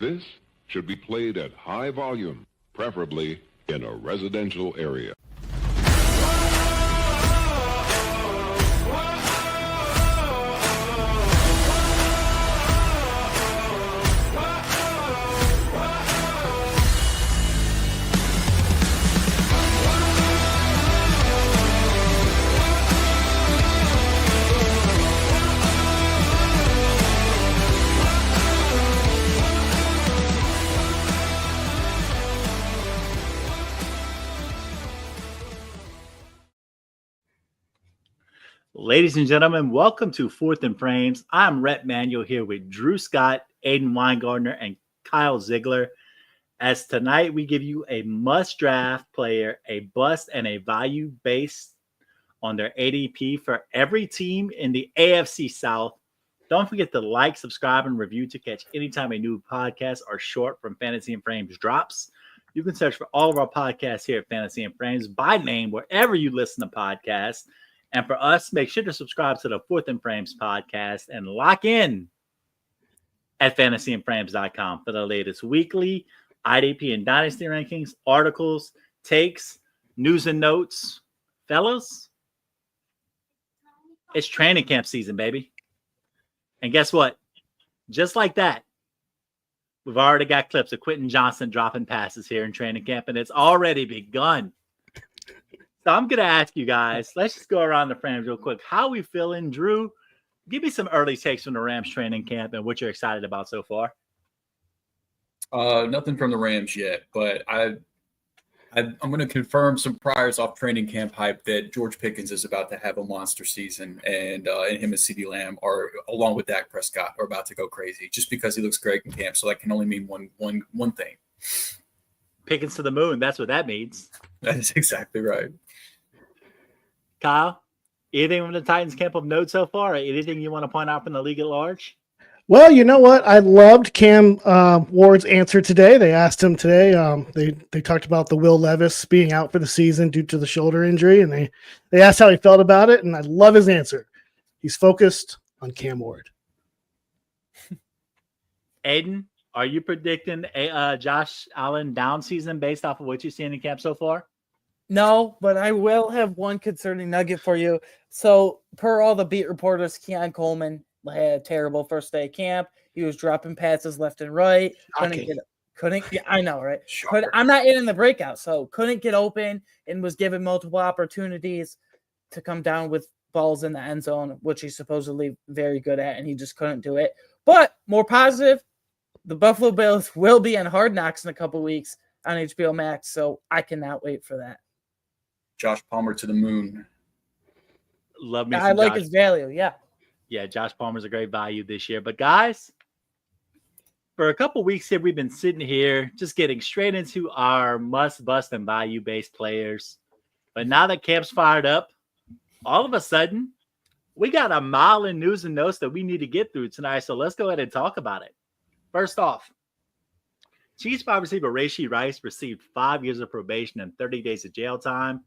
this should be played at high volume, preferably in a residential area. Ladies and gentlemen, welcome to Fourth and Frames. I'm Rhett Manuel here with Drew Scott, Aidan Weingartner, and Kyle Ziegler. As tonight we give you a must-draft player, a bust, and a value based on their ADP for every team in the AFC South. Don't forget to like, subscribe, and review to catch anytime a new podcast or short from Fantasy and Frames drops. You can search for all of our podcasts here at Fantasy and Frames by name wherever you listen to podcasts. And for us, make sure to subscribe to the Fourth and Frames podcast and lock in at fantasyandframes.com for the latest weekly IDP and Dynasty rankings, articles, takes, news and notes. Fellas, it's training camp season, baby. And guess what? Just like that, we've already got clips of Quentin Johnson dropping passes here in training camp, and it's already begun. So I'm going to ask you guys, let's just go around the frames real quick. How we feeling? Drew, give me some early takes from the Rams training camp and what you're excited about so far. Nothing from the Rams yet, but I'm going to confirm some priors off training camp hype that George Pickens is about to have a monster season, and him and CeeDee Lamb are, along with Dak Prescott, are about to go crazy just because he looks great in camp. So that can only mean one thing. Pickens to the moon. That's what that means. That is exactly right. Kyle, anything from the Titans camp of note so far? Or anything you want to point out from the league at large? Well, you know what? I loved Cam Ward's answer today. They asked him today. They talked about the Will Levis being out for the season due to the shoulder injury, and they asked how he felt about it, and I love his answer. He's focused on Cam Ward. Aidan, are you predicting a Josh Allen down season based off of what you've seen in camp so far? No, but I will have one concerning nugget for you. So, per all the beat reporters, Keon Coleman had a terrible first day of camp. He was dropping passes left and right. Couldn't get. I know, right? But I'm not in the breakout, so couldn't get open and was given multiple opportunities to come down with balls in the end zone, which he's supposedly very good at, and he just couldn't do it. But more positive, the Buffalo Bills will be in Hard Knocks in a couple weeks on HBO Max, so I cannot wait for that. Josh Palmer to the moon. Love me. I like his value. Yeah. Yeah. Josh Palmer's a great value this year. But guys, for a couple weeks here, we've been sitting here just getting straight into our must, bust, and value based players. But now that camp's fired up, all of a sudden, we got a mile in news and notes that we need to get through tonight. So let's go ahead and talk about it. First off, Chiefs wide receiver Rashee Rice received 5 years of probation and 30 days of jail time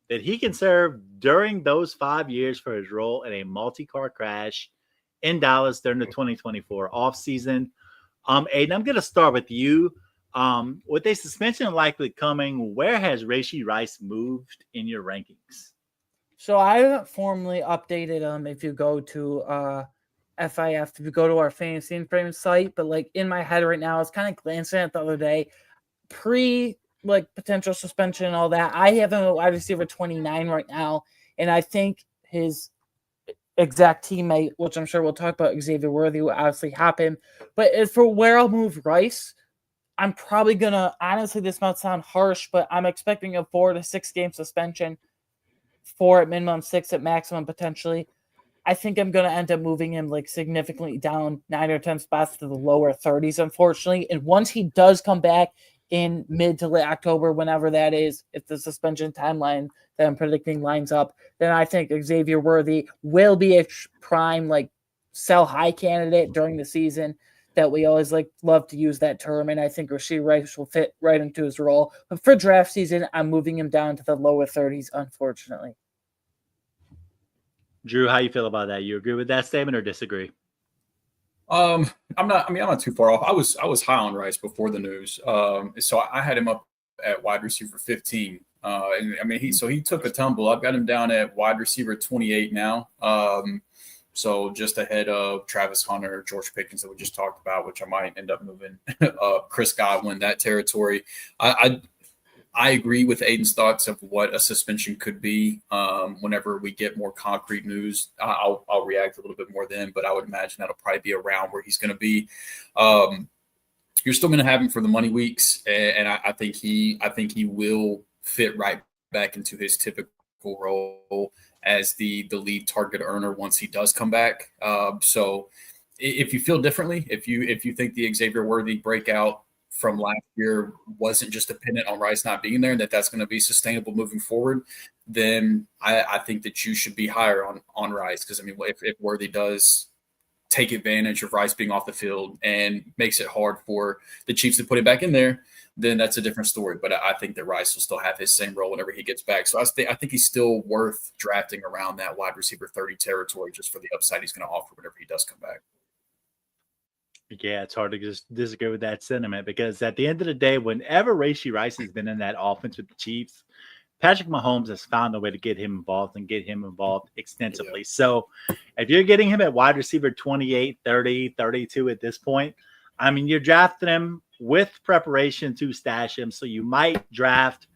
that he can serve during those 5 years for his role in a multi-car crash in Dallas during the 2024 offseason. Aidan, I'm going to start with you. With a suspension likely coming, where has Rashee Rice moved in your rankings? So I haven't formally updated them. If you go to FIF, if you go to our Fantasy and Frame site, but like in my head right now, I was kind of glancing at the other day, potential suspension and all that. I have him at wide receiver 29 right now, and I think his exact teammate, which I'm sure we'll talk about, Xavier Worthy, will obviously hop him. But as for where I'll move Rice, I'm probably gonna, honestly, this might sound harsh, but I'm expecting a 4 to 6 game suspension, 4 at minimum, 6 at maximum potentially. I think I'm going to end up moving him significantly down 9 or 10 spots to the lower 30s, unfortunately. And once he does come back in mid to late October, whenever that is, if the suspension timeline that I'm predicting lines up, then I think Xavier Worthy will be a prime sell high candidate during the season. That we always love to use that term, and I think Rashee Rice will fit right into his role. But for draft season, I'm moving him down to the lower 30s, unfortunately. Drew, how you feel about that? You agree with that statement or disagree? I'm not too far off. I was high on Rice before the news. So I had him up at wide receiver 15. And I mean, he took a tumble. I've got him down at wide receiver 28 now. So just ahead of Travis Hunter, George Pickens that we just talked about, which I might end up moving Chris Godwin, that territory. I agree with Aidan's thoughts of what a suspension could be. Whenever we get more concrete news, I'll react a little bit more then, but I would imagine that'll probably be around where he's going to be. You're still going to have him for the money weeks, and I think he will fit right back into his typical role as the lead target earner once he does come back. So if you feel differently, if you think the Xavier Worthy breakout from last year wasn't just dependent on Rice not being there and that's going to be sustainable moving forward, then I think that you should be higher on Rice. Because, I mean, if Worthy does take advantage of Rice being off the field and makes it hard for the Chiefs to put it back in there, then that's a different story. But I think that Rice will still have his same role whenever he gets back. So I think he's still worth drafting around that wide receiver 30 territory just for the upside he's going to offer whenever he does come back. Yeah, it's hard to just disagree with that sentiment because at the end of the day, whenever Rashee Rice has been in that offense with the Chiefs, Patrick Mahomes has found a way to get him involved and get him involved extensively. Yeah. So if you're getting him at wide receiver 28, 30, 32 at this point, I mean, you're drafting him with preparation to stash him. So you might draft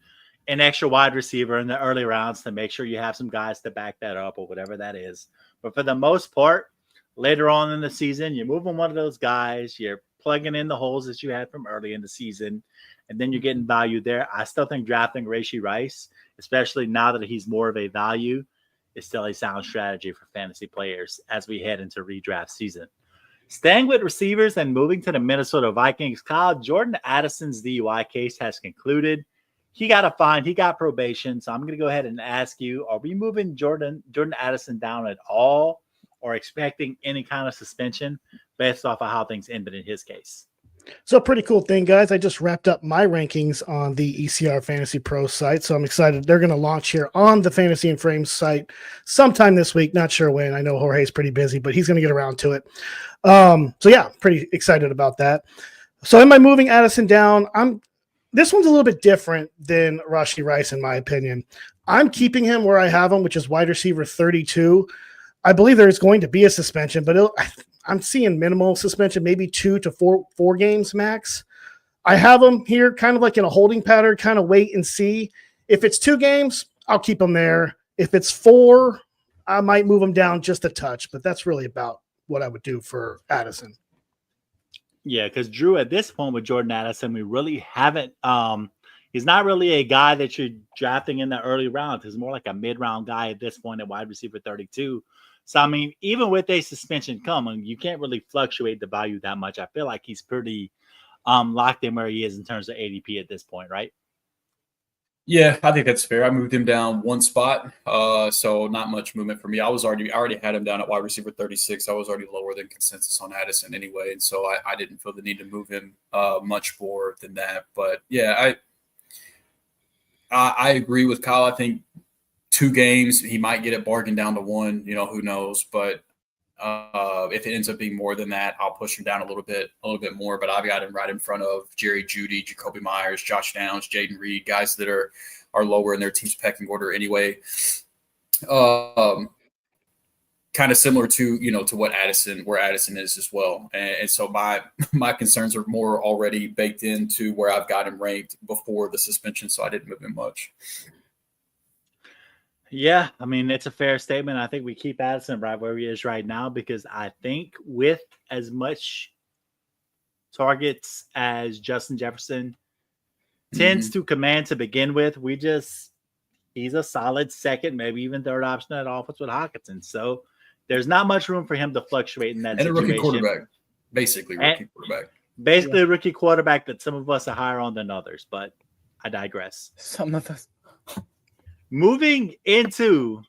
an extra wide receiver in the early rounds to make sure you have some guys to back that up or whatever that is. But for the most part, later on in the season, you're moving one of those guys, you're plugging in the holes that you had from early in the season, and then you're getting value there. I still think drafting Rashee Rice, especially now that he's more of a value, is still a sound strategy for fantasy players as we head into redraft season. Staying with receivers and moving to the Minnesota Vikings, Kyle, Jordan Addison's DUI case has concluded. He got a fine. He got probation. So I'm going to go ahead and ask you, are we moving Jordan Addison down at all or expecting any kind of suspension based off of how things ended in his case? So pretty cool thing, guys. I just wrapped up my rankings on the ECR Fantasy Pro site, so I'm excited. They're going to launch here on the Fantasy and Frames site sometime this week. Not sure when. I know Jorge's pretty busy, but he's going to get around to it. So yeah, pretty excited about that. So am I moving Addison down? This one's a little bit different than Rashee Rice, in my opinion. I'm keeping him where I have him, which is wide receiver 32. I believe there is going to be a suspension, but I'm seeing minimal suspension, maybe 2 to 4 games max. I have him here kind of like in a holding pattern, kind of wait and see. If it's 2 games, I'll keep him there. If it's 4, I might move him down just a touch, but that's really about what I would do for Addison. Yeah, because Drew, at this point with Jordan Addison, we really haven't he's not really a guy that you're drafting in the early rounds. He's more like a mid-round guy at this point at wide receiver 32. So, I mean, even with a suspension coming, you can't really fluctuate the value that much. I feel like he's pretty locked in where he is in terms of ADP at this point, right? Yeah, I think that's fair. I moved him down 1 spot, so not much movement for me. I already had him down at wide receiver 36. I was already lower than consensus on Addison anyway, and so I didn't feel the need to move him much more than that. But yeah, I agree with Kyle. I think 2 games, he might get it bargained down to 1. You know, who knows? But if it ends up being more than that, I'll push him down a little bit more. But I've got him right in front of Jerry Jeudy, Jacoby Myers, Josh Downs, Jaden Reed, guys that are lower in their team's pecking order anyway. Kind of similar to where Addison is as well. And so my concerns are more already baked into where I've got him ranked before the suspension, so I didn't move him much. Yeah, I mean, it's a fair statement. I think we keep Addison right where he is right now because I think with as much targets as Justin Jefferson tends to command to begin with, he's a solid second, maybe even third option at offense with Hockenson. So there's not much room for him to fluctuate in that situation. And a rookie quarterback, basically rookie quarterback. Basically a rookie quarterback that some of us are higher on than others, but I digress. Some of us. Moving into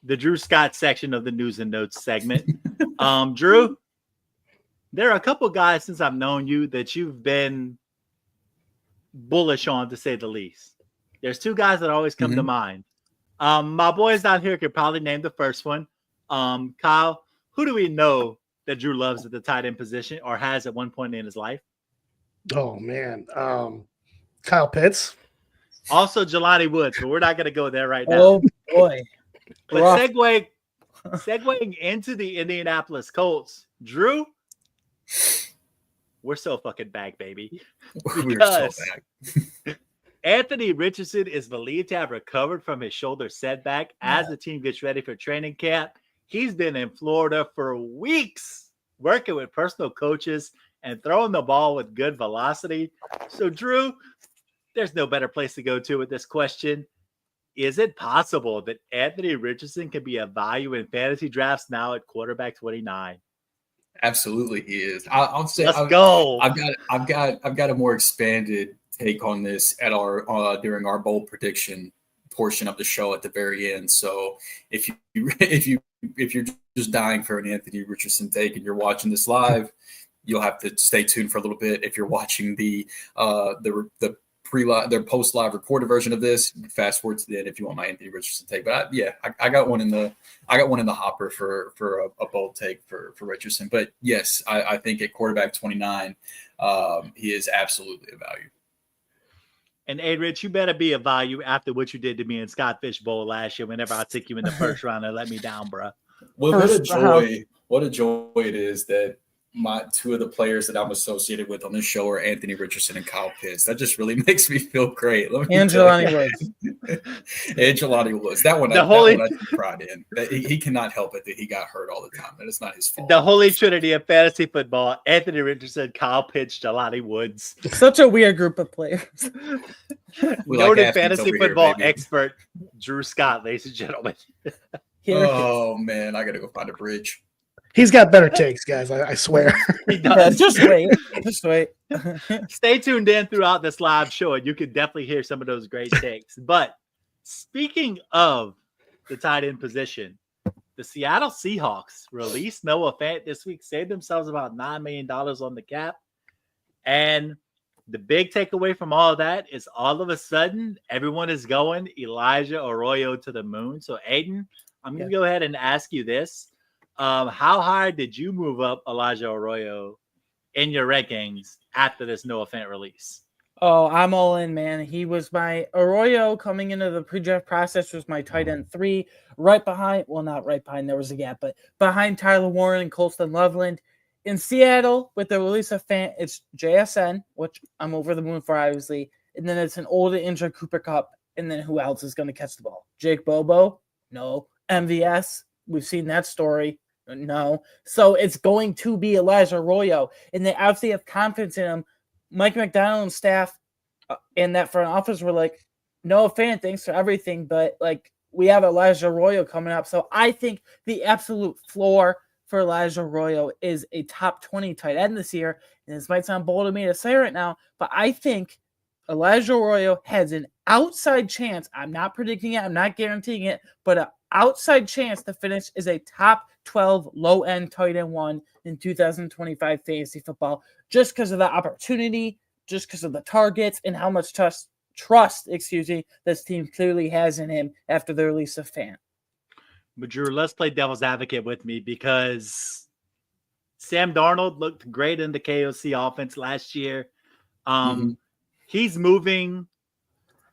the Drew Scott section of the news and notes segment. Drew, there are a couple guys since I've known you that you've been bullish on, to say the least. There's 2 guys that always come to mind. My boys down here could probably name the first one. Kyle, who do we know that Drew loves at the tight end position or has at one point in his life? Oh man, Kyle Pitts. Also, Jelani Woods, but we're not going to go there right now. Oh boy. But Rough. segueing into the Indianapolis Colts, Drew, we're so fucking back, baby. We're so back. Anthony Richardson is believed to have recovered from his shoulder setback as the team gets ready for training camp. He's been in Florida for weeks, working with personal coaches and throwing the ball with good velocity. So, Drew, there's no better place to go to with this question. Is it possible that Anthony Richardson can be a value in fantasy drafts now at quarterback 29? Absolutely, he is. I'll say. Let's go. I've got a more expanded take on this at our during our bold prediction portion of the show at the very end. So if you're just dying for an Anthony Richardson take and you're watching this live, you'll have to stay tuned for a little bit. If you're watching the post live recorded version of this, fast forward to the end if you want my Anthony Richardson take. But I got one in the hopper for a bold take for Richardson. But yes, I think at quarterback 29, he is absolutely a value. And hey, Rich, you better be a value after what you did to me in Scott Fish Bowl last year. Whenever I took you in the first round and let me down, bro. Well, what a joy it is that my two of the players that I'm associated with on this show are Anthony Richardson and Kyle Pitts. That just really makes me feel great. And Jelani Woods. And Jelani Woods. That one I take pride in. He cannot help it that he got hurt all the time. That is not his fault. The holy trinity of fantasy football: Anthony Richardson, Kyle Pitts, Jelani Woods. Such a weird group of players. Noted fantasy football expert Drew Scott, ladies and gentlemen. Oh man, I gotta go find a bridge. He's got better takes, guys. I swear. He does. Just wait. Stay tuned in throughout this live show, and you can definitely hear some of those great takes. But speaking of the tight end position, the Seattle Seahawks released Noah Fant this week, saved themselves about $9 million on the cap. And the big takeaway from all of that is all of a sudden, everyone is going Elijah Arroyo to the moon. So, Aidan, I'm going to go ahead and ask you this. How high did you move up Elijah Arroyo in your rankings after this Noah Fant release? Oh, I'm all in, man. He was my Arroyo coming into the pre-draft process was my tight end 3, right behind, well, not right behind, there was a gap, but behind Tyler Warren and Colston Loveland. In Seattle, with the release of Fant, it's JSN, which I'm over the moon for, obviously, and then it's an older injured Cooper Kupp, and then who else is going to catch the ball? Jake Bobo? No. MVS? We've seen that story. No. So it's going to be Elijah Arroyo. And they obviously have confidence in him. Mike McDonald and staff and that front office were like, Noah Fant, thanks for everything, but like we have Elijah Arroyo coming up. So I think the absolute floor for Elijah Arroyo is a top 20 tight end this year. And this might sound bold of me to say right now, but I think Elijah Arroyo has an outside chance. I'm not predicting it. I'm not guaranteeing it, but an outside chance to finish as a top 12 low-end tight end 1 in 2025 fantasy football, just because of the opportunity, just because of the targets, and how much trust, this team clearly has in him after the release of Fant. But Drew, let's play devil's advocate with me because Sam Darnold looked great in the KOC offense last year. He's moving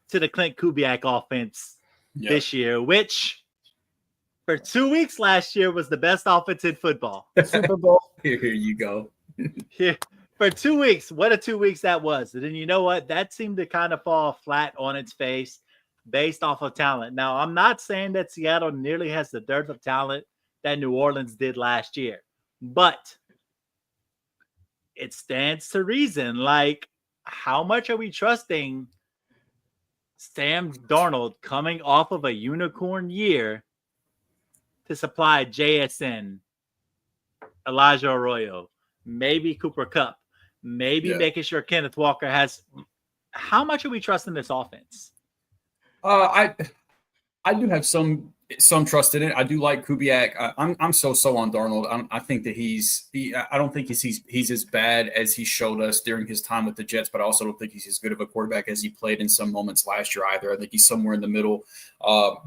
to the Clint Kubiak offense this year, which for 2 weeks last year was the best offense in football. Super Bowl. Here you go. For 2 weeks, what a 2 weeks that was. And then you know what? That seemed to kind of fall flat on its face based off of talent. Now, I'm not saying that Seattle nearly has the dearth of talent that New Orleans did last year, but it stands to reason. Like, how much are we trusting Sam Darnold coming off of a unicorn year to supply JSN, Elijah Arroyo, maybe Cooper Kupp, maybe making sure Kenneth Walker has? How much are we trusting this offense? I do have some trust in it. I do like Kubiak. I'm so on Darnold. I think that I don't think he's as bad as he showed us during his time with the Jets, but I also don't think he's as good of a quarterback as he played in some moments last year either. I think he's somewhere in the middle.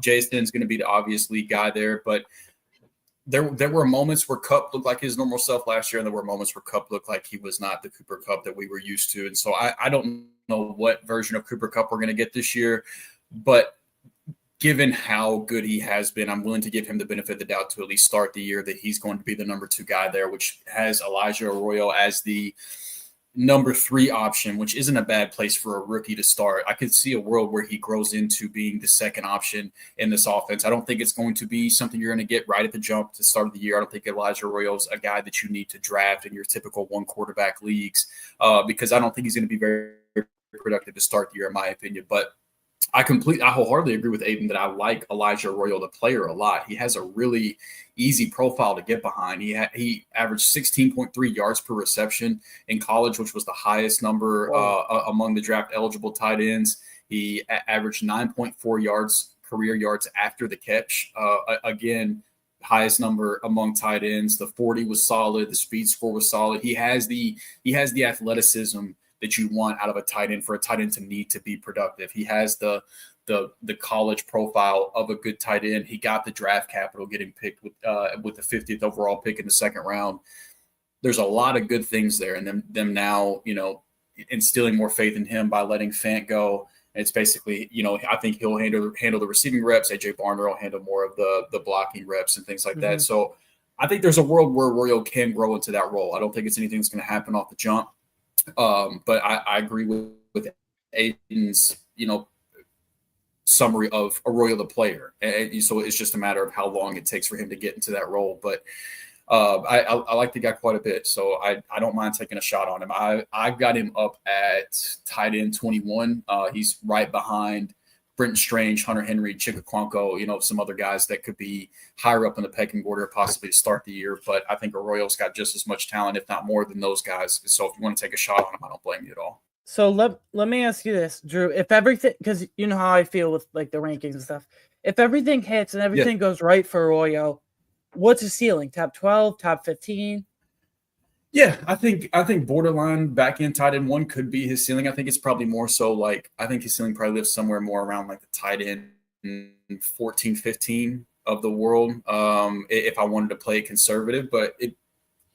Jason's going to be the obvious lead guy there, but there were moments where Kupp looked like his normal self last year, and there were moments where Kupp looked like he was not the Cooper Kupp that we were used to. And so I don't know what version of Cooper Kupp we're going to get this year, but given how good he has been, I'm willing to give him the benefit of the doubt to at least start the year that he's going to be the number 2 guy there, which has Elijah Arroyo as the number 3 option, which isn't a bad place for a rookie to start. I could see a world where he grows into being the second option in this offense. I don't think it's going to be something you're going to get right at the jump to start of the year. I don't think Elijah Arroyo is a guy that you need to draft in your typical 1 quarterback leagues because I don't think he's going to be very productive to start the year, in my opinion. But I wholeheartedly agree with Aidan that I like Elijah Arroyo, the player, a lot. He has a really easy profile to get behind. He averaged 16.3 yards per reception in college, which was the highest number among the draft eligible tight ends. He averaged 9.4 yards, career yards after the catch. Again, highest number among tight ends. The 40 was solid. The speed score was solid. He has the athleticism that you want out of a tight end for a tight end to need to be productive. He has the college profile of a good tight end. He got the draft capital getting picked with the 50th overall pick in the 2nd round. There's a lot of good things there, and them now, instilling more faith in him by letting Fant go. It's basically, I think he'll handle the receiving reps. AJ Barner will handle more of the blocking reps and things like that. So I think there's a world where Arroyo can grow into that role. I don't think it's anything that's going to happen off the jump. But I agree with Aidan's, summary of Arroyo the player. And so it's just a matter of how long it takes for him to get into that role. But I like the guy quite a bit, so I don't mind taking a shot on him. I've got him up at tight end 21. He's right behind Brenton Strange, Hunter Henry, Chickakwanko, some other guys that could be higher up in the pecking order possibly to start the year. But I think Arroyo's got just as much talent, if not more, than those guys. So if you want to take a shot on him, I don't blame you at all. So let me ask you this, Drew. If everything, because you know how I feel with like the rankings and stuff, if everything hits and everything goes right for Arroyo, what's his ceiling? Top 12, top 15? Yeah, I think borderline back end tight end 1 could be his ceiling. I think it's probably more so I think his ceiling probably lives somewhere more around like the tight end 14, 15 of the world. If I wanted to play conservative, but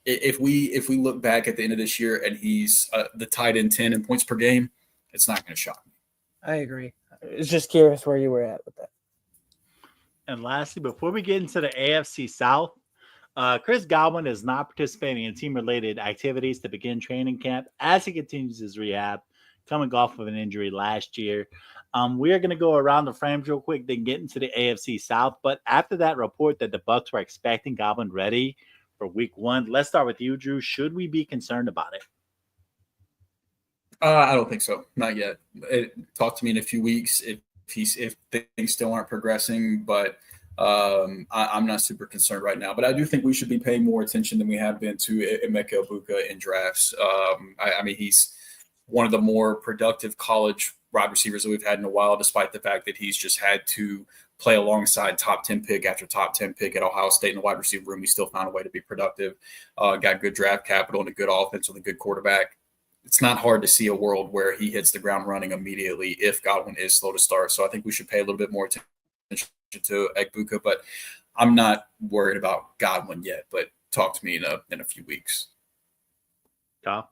if we look back at the end of this year and he's the tight end 10 in points per game, it's not going to shock me. I agree. I was just curious where you were at with that. And lastly, before we get into the AFC South, Chris Godwin is not participating in team-related activities to begin training camp as he continues his rehab, coming off of an injury last year. We are going to go around the frames real quick, then get into the AFC South. But after that report that the Bucs were expecting Godwin ready for Week 1, let's start with you, Drew. Should we be concerned about it? I don't think so. Not yet. Talk to me in a few weeks if things still aren't progressing, but I'm not super concerned right now. But I do think we should be paying more attention than we have been to Emeka Egbuka in drafts. I mean, he's one of the more productive college wide receivers that we've had in a while, despite the fact that he's just had to play alongside top 10 pick after top 10 pick at Ohio State in the wide receiver room. He still found a way to be productive, got good draft capital and a good offense with a good quarterback. It's not hard to see a world where he hits the ground running immediately if Godwin is slow to start. So I think we should pay a little bit more attention to Egbuka, but I'm not worried about Godwin yet. But talk to me in a few weeks. Tom?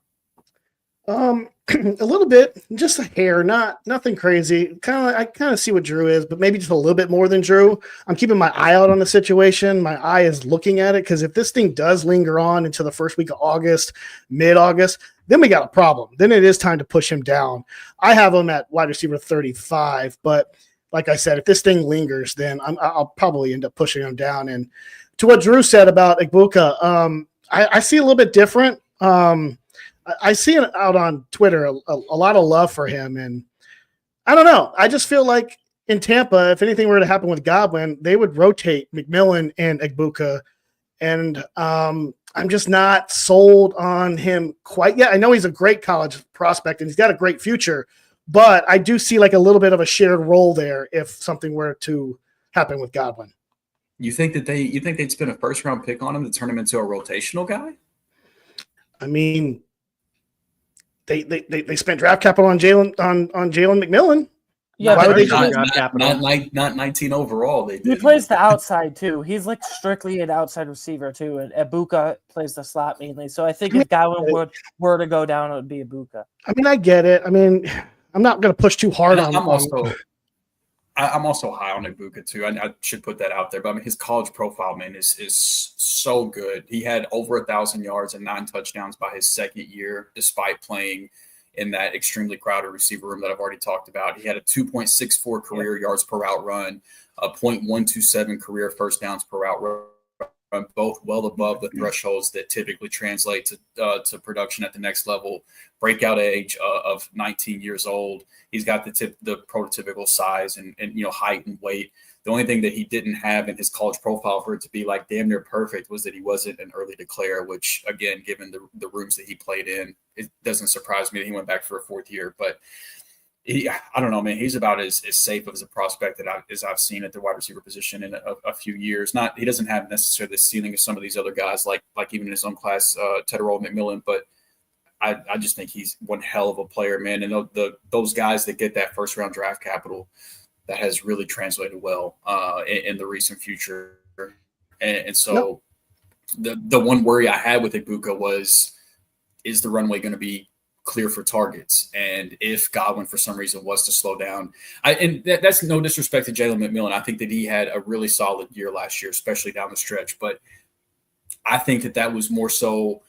A little bit, just a hair, nothing crazy. I kind of see what Drew is, but maybe just a little bit more than Drew. I'm keeping my eye out on the situation. My eye is looking at it because if this thing does linger on into the first week of August, mid-August, then we got a problem. Then it is time to push him down. I have him at wide receiver 35, but like I said, if this thing lingers, then I'll probably end up pushing him down. And to what Drew said about Egbuka, I see a little bit different. I see it out on Twitter, a lot of love for him. And I don't know. I just feel like in Tampa, if anything were to happen with Godwin, they would rotate McMillan and Egbuka. And I'm just not sold on him quite yet. I know he's a great college prospect and he's got a great future, but I do see like a little bit of a shared role there if something were to happen with Godwin. You think they'd spend a first round pick on him to turn him into a rotational guy? I mean, They spent draft capital on Jalen McMillan. Yeah, Why but would they not 19 overall. They he did. plays the outside too. He's like strictly an outside receiver too, and Ibuka plays the slot mainly. So I think if Godwin were to go down, it would be Ibuka. I mean, I get it. I mean, I'm not going to push too hard on. I'm also high on Ibuka too. I should put that out there. But I mean, his college profile, man, is so good. He had over 1,000 yards and 9 touchdowns by his second year, despite playing in that extremely crowded receiver room that I've already talked about. He had a 2.64 career yards per route run, a 0.127 career first downs per route run, both well above the thresholds that typically translate to production at the next level. Breakout age of 19 years old. He's got the prototypical size and height and weight. The only thing that he didn't have in his college profile for it to be like damn near perfect was that he wasn't an early declare, which again, given the rooms that he played in, it doesn't surprise me that he went back for a 4th year. But I don't know, man. He's about as safe as a prospect as I've seen at the wide receiver position in a few years. He doesn't have necessarily the ceiling of some of these other guys, like even in his own class, Tedderall McMillan. But I just think he's one hell of a player, man. And those guys that get that first round draft capital, that has really translated well in the recent future. And so the one worry I had with Ibuka is the runway going to be clear for targets? And if Godwin for some reason was to slow down, that's no disrespect to Jalen McMillan. I think that he had a really solid year last year, especially down the stretch. But I think that was more so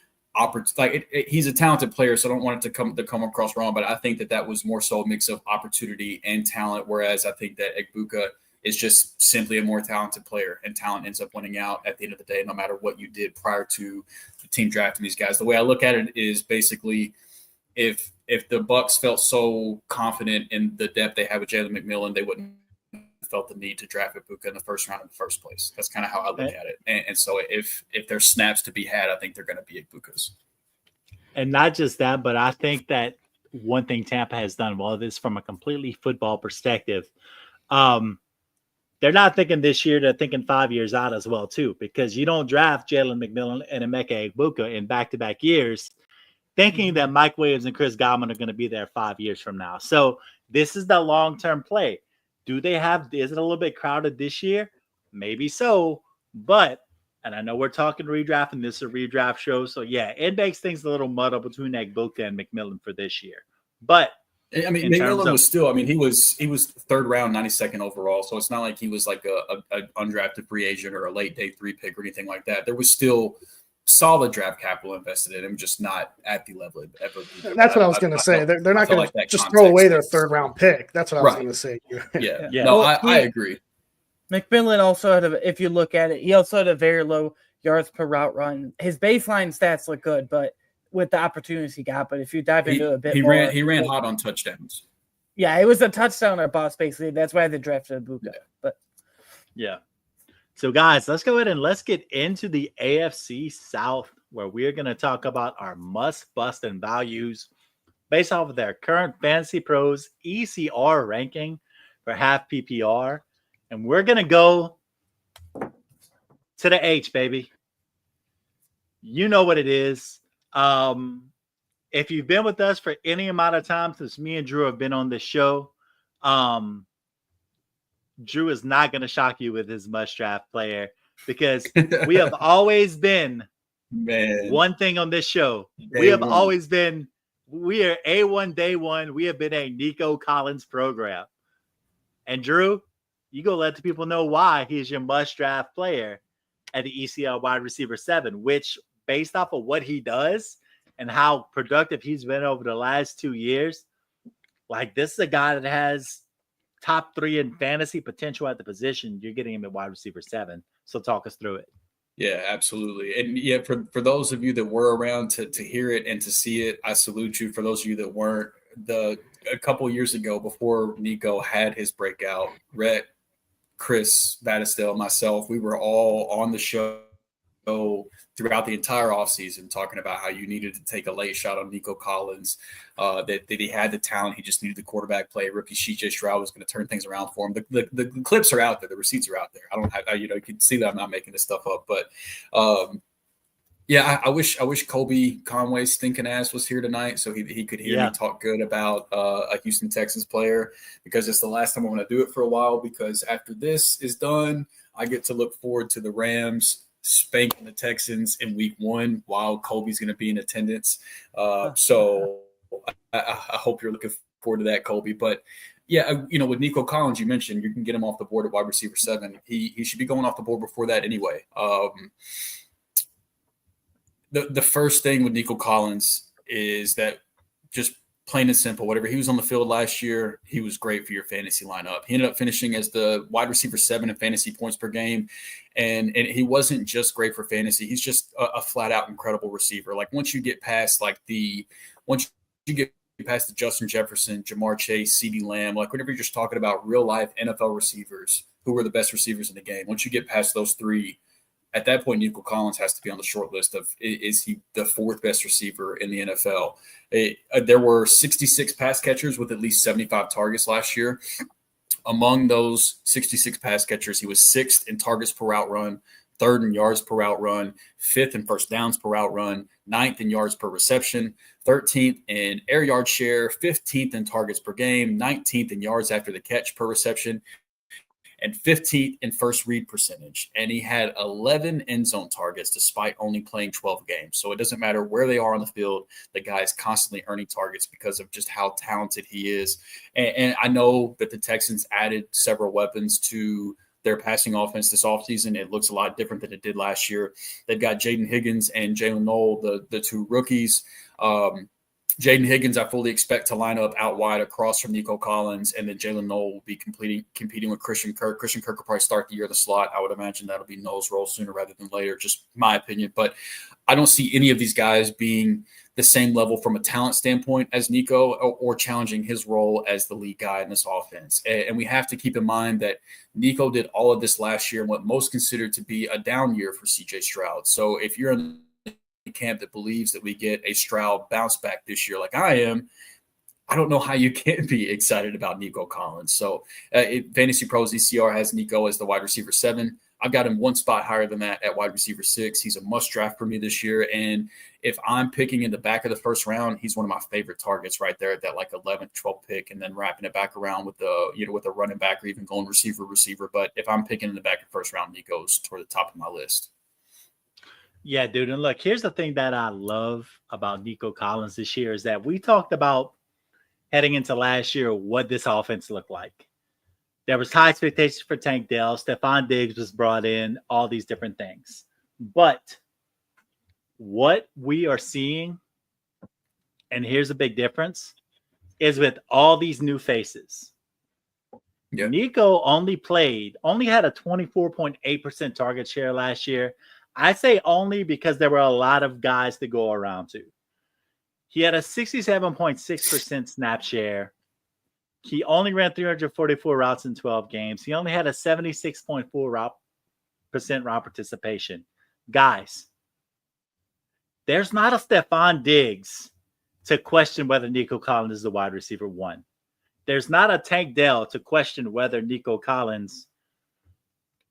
he's a talented player, so I don't want it to come across wrong, but I think that was more so a mix of opportunity and talent, whereas I think that Ibuka is just simply a more talented player, and talent ends up winning out at the end of the day, no matter what you did prior to the team drafting these guys. The way I look at it is basically if the Bucs felt so confident in the depth they have with Jalen McMillan, they wouldn't felt the need to draft Ibuka in the first round in the first place. That's kind of how I look at it. And so if there's snaps to be had, I think they're going to be Ibuka's. And not just that, but I think that one thing Tampa has done well is from a completely football perspective. They're not thinking this year, they're thinking 5 years out as well, too, because you don't draft Jalen McMillan and Emeka Ibuka in back-to-back years thinking that Mike Williams and Chris Godwin are going to be there 5 years from now. So this is the long-term play. Is it a little bit crowded this year? Maybe so, but, and I know we're talking redraft and this is a redraft show, so yeah, it makes things a little muddled between Ibuka and McMillan for this year. But I mean, McMillan was still, he was third round, 92nd overall, so it's not like he was like a undrafted free agent or a late day 3 pick or anything like that. There was still solid draft capital invested in him, just not at the level it ever. That's what I was going to say. They're not going to just throw away their 3rd round pick. That's what I was going to say. Yeah. No, I agree. McMillan also had if you look at it, he also had a very low yards per route run. His baseline stats look good, but with the opportunities he got, but if you dive into a bit more, he ran hot on touchdowns. Yeah, it was a touchdown or bust basically. That's why they drafted Ibuka. Yeah. But yeah. So, guys, let's go ahead and let's get into the AFC South, where we're going to talk about our must-bust and values based off of their current Fantasy Pros ECR ranking for half PPR. And we're going to go to the H, baby. You know what it is. If you've been with us for any amount of time since me and Drew have been on this show, Drew is not going to shock you with his must-draft player because we have always been one thing on this show. We are A1 day one. We have been a Nico Collins program. And Drew, you go let the people know why he's your must-draft player at the ECL wide receiver 7, which based off of what he does and how productive he's been over the last 2 years, like this is a guy that has top 3 in fantasy potential at the position. You're getting him at wide receiver 7. So talk us through it. Yeah, absolutely. And yeah, for those of you that were around to hear it and to see it, I salute you. For those of you that weren't, a couple of years ago before Nico had his breakout, Rhett, Chris, Battistell, myself, we were all on the show throughout the entire offseason talking about how you needed to take a late shot on Nico Collins, that he had the talent. He just needed the quarterback play. Rookie CJ Stroud was going to turn things around for him. The clips are out there. The receipts are out there. You can see that I'm not making this stuff up. But Yeah, I wish Colby Conway's stinking ass was here tonight so he could hear me talk good about a Houston Texans player, because it's the last time I'm going to do it for a while, because after this is done, I get to look forward to the Rams spanking the Texans in week 1 while Colby's going to be in attendance. So I hope you're looking forward to that, Colby. But yeah, with Nico Collins, you mentioned you can get him off the board at wide receiver 7. He should be going off the board before that anyway. The first thing with Nico Collins is that, just plain and simple, whatever he was on the field last year, he was great for your fantasy lineup. He ended up finishing as the wide receiver 7 in fantasy points per game. And he wasn't just great for fantasy. He's just a flat out incredible receiver. Like once you get past the Justin Jefferson, Jamar Chase, CeeDee Lamb, like whenever you're just talking about real life NFL receivers, who were the best receivers in the game, once you get past those 3, at that point, Nico Collins has to be on the short list of, is he the 4th best receiver in the NFL? There were 66 pass catchers with at least 75 targets last year. Among those 66 pass catchers, he was 6th in targets per route run, 3rd in yards per route run, 5th in first downs per route run, 9th in yards per reception, 13th in air yard share, 15th in targets per game, 19th in yards after the catch per reception, and 15th in first read percentage. And he had 11 end zone targets despite only playing 12 games. So it doesn't matter where they are on the field. The guy is constantly earning targets because of just how talented he is. And I know that the Texans added several weapons to their passing offense this offseason. It looks a lot different than it did last year. They've got Jaden Higgins and Jalen Noel, the 2 rookies. Jaden Higgins, I fully expect to line up out wide across from Nico Collins, and then Jalen Noel will be competing with Christian Kirk. Christian Kirk will probably start the year in the slot. I would imagine that'll be Noel's role sooner rather than later, just my opinion. But I don't see any of these guys being the same level from a talent standpoint as Nico, or challenging his role as the lead guy in this offense. And we have to keep in mind that Nico did all of this last year in what most considered to be a down year for CJ Stroud. So if you're in camp that believes that we get a Stroud bounce back this year like I am, I don't know how you can be excited about Nico Collins. So Fantasy Pros ECR has Nico as the wide receiver 7. I've got him 1 spot higher than that at wide receiver 6. He's a must draft for me this year. And if I'm picking in the back of the first round, he's one of my favorite targets right there at that like 11th, 12th pick, and then wrapping it back around with with a running back or even going receiver. But if I'm picking in the back of the first round, Nico's toward the top of my list. Yeah, dude. And look, here's the thing that I love about Nico Collins this year is that we talked about heading into last year what this offense looked like. There was high expectations for Tank Dell. Stephon Diggs was brought in, all these different things. But what we are seeing, and here's a big difference, is with all these new faces. Yeah. Nico only had a 24.8% target share last year. I say only because there were a lot of guys to go around to. He had a 67.6% snap share. He only ran 344 routes in 12 games. He only had a 76.4% route participation. Guys, there's not a Stephon Diggs to question whether Nico Collins is the wide receiver 1. There's not a Tank Dell to question whether Nico Collins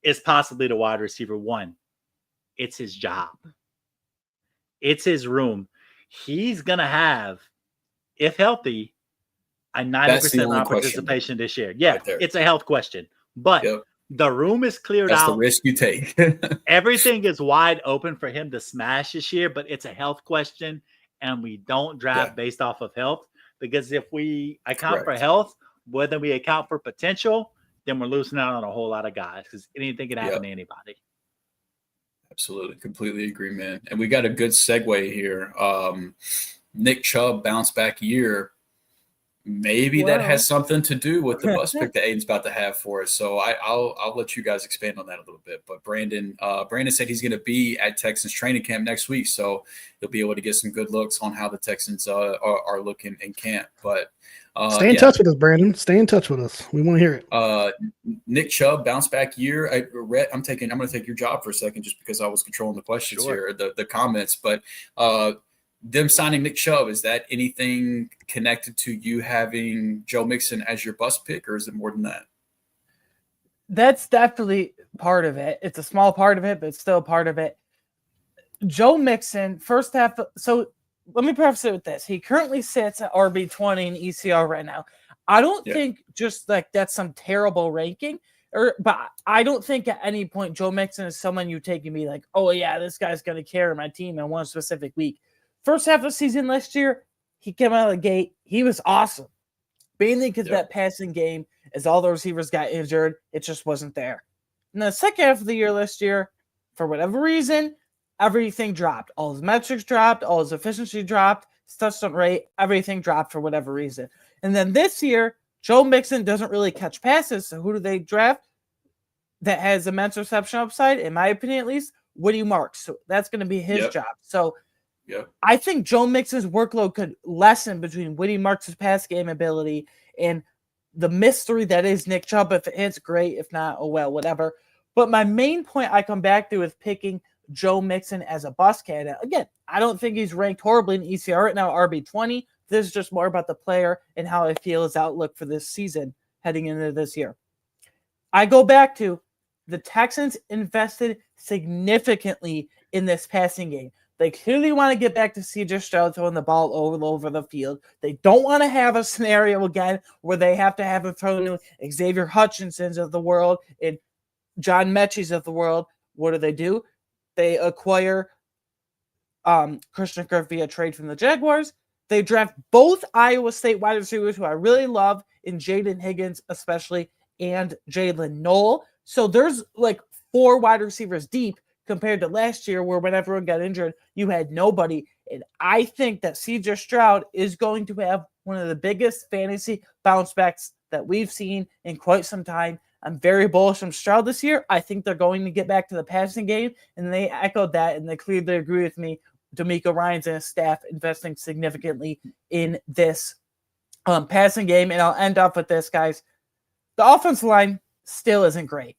is possibly the wide receiver 1. It's his job. It's his room. He's going to have, if healthy, a 90% route participation this year. Yeah, right, it's a health question. But the room is cleared out. That's the risk you take. Everything is wide open for him to smash this year, but it's a health question, and we don't draft based off of health. Because if we account for health, whether we account for potential, then we're losing out on a whole lot of guys because anything can happen to anybody. Absolutely. Completely agree, man. And we got a good segue here. Nick Chubb bounce back year. Maybe that has something to do with the bus pick that Aidan's about to have for us. So I'll let you guys expand on that a little bit. But Brandon said he's going to be at Texans training camp next week. So he'll be able to get some good looks on how the Texans are looking in camp. But stay in touch with us, Brandon. Stay in touch with us. We want to hear it. Nick Chubb bounce back year. Rhett, I'm going to take your job for a second just because I was controlling the questions here, the comments. But them signing Nick Chubb, is that anything connected to you having Joe Mixon as your bust pick, or is it more than that? That's definitely part of it. It's a small part of it, but it's still part of it. Joe Mixon, first half. So let me preface it with this. He currently sits at RB20 in ECR right now. I don't think just like that's some terrible ranking, but I don't think at any point Joe Mixon is someone you take and be like, oh yeah, this guy's going to carry my team in one specific week. First half of the season last year, he came out of the gate. He was awesome. Mainly because that passing game, as all the receivers got injured, it just wasn't there. In the second half of the year last year, for whatever reason, everything dropped. All his metrics dropped. All his efficiency dropped. His touchdown rate, everything dropped for whatever reason. And then this year, Joe Mixon doesn't really catch passes. So who do they draft that has immense reception upside? In my opinion, at least, Woody Marks. So that's going to be his job. So I think Joe Mixon's workload could lessen between Woody Marks' pass game ability and the mystery that is Nick Chubb. If it's great, if not, oh well, whatever. But my main point I come back to is picking Joe Mixon as a bust candidate. Again, I don't think he's ranked horribly in ECR right now, RB20. This is just more about the player and how I feel his outlook for this season heading into this year. I go back to the Texans invested significantly in this passing game. They clearly want to get back to C.J. Stroud throwing the ball all over the field. They don't want to have a scenario again where they have to have him throw to Xavier Hutchinson's of the world and John Mechie's of the world. What do? They acquire Christian Kirk via trade from the Jaguars. They draft both Iowa State wide receivers who I really love, in Jaden Higgins especially, and Jalen Knoll. So there's like 4 wide receivers deep, compared to last year where when everyone got injured, you had nobody. And I think that C.J. Stroud is going to have one of the biggest fantasy bounce backs that we've seen in quite some time. I'm very bullish on Stroud this year. I think they're going to get back to the passing game, and they echoed that, and they clearly agree with me. D'Amico Ryans and his staff investing significantly in this passing game. And I'll end up with this, guys. The offensive line still isn't great.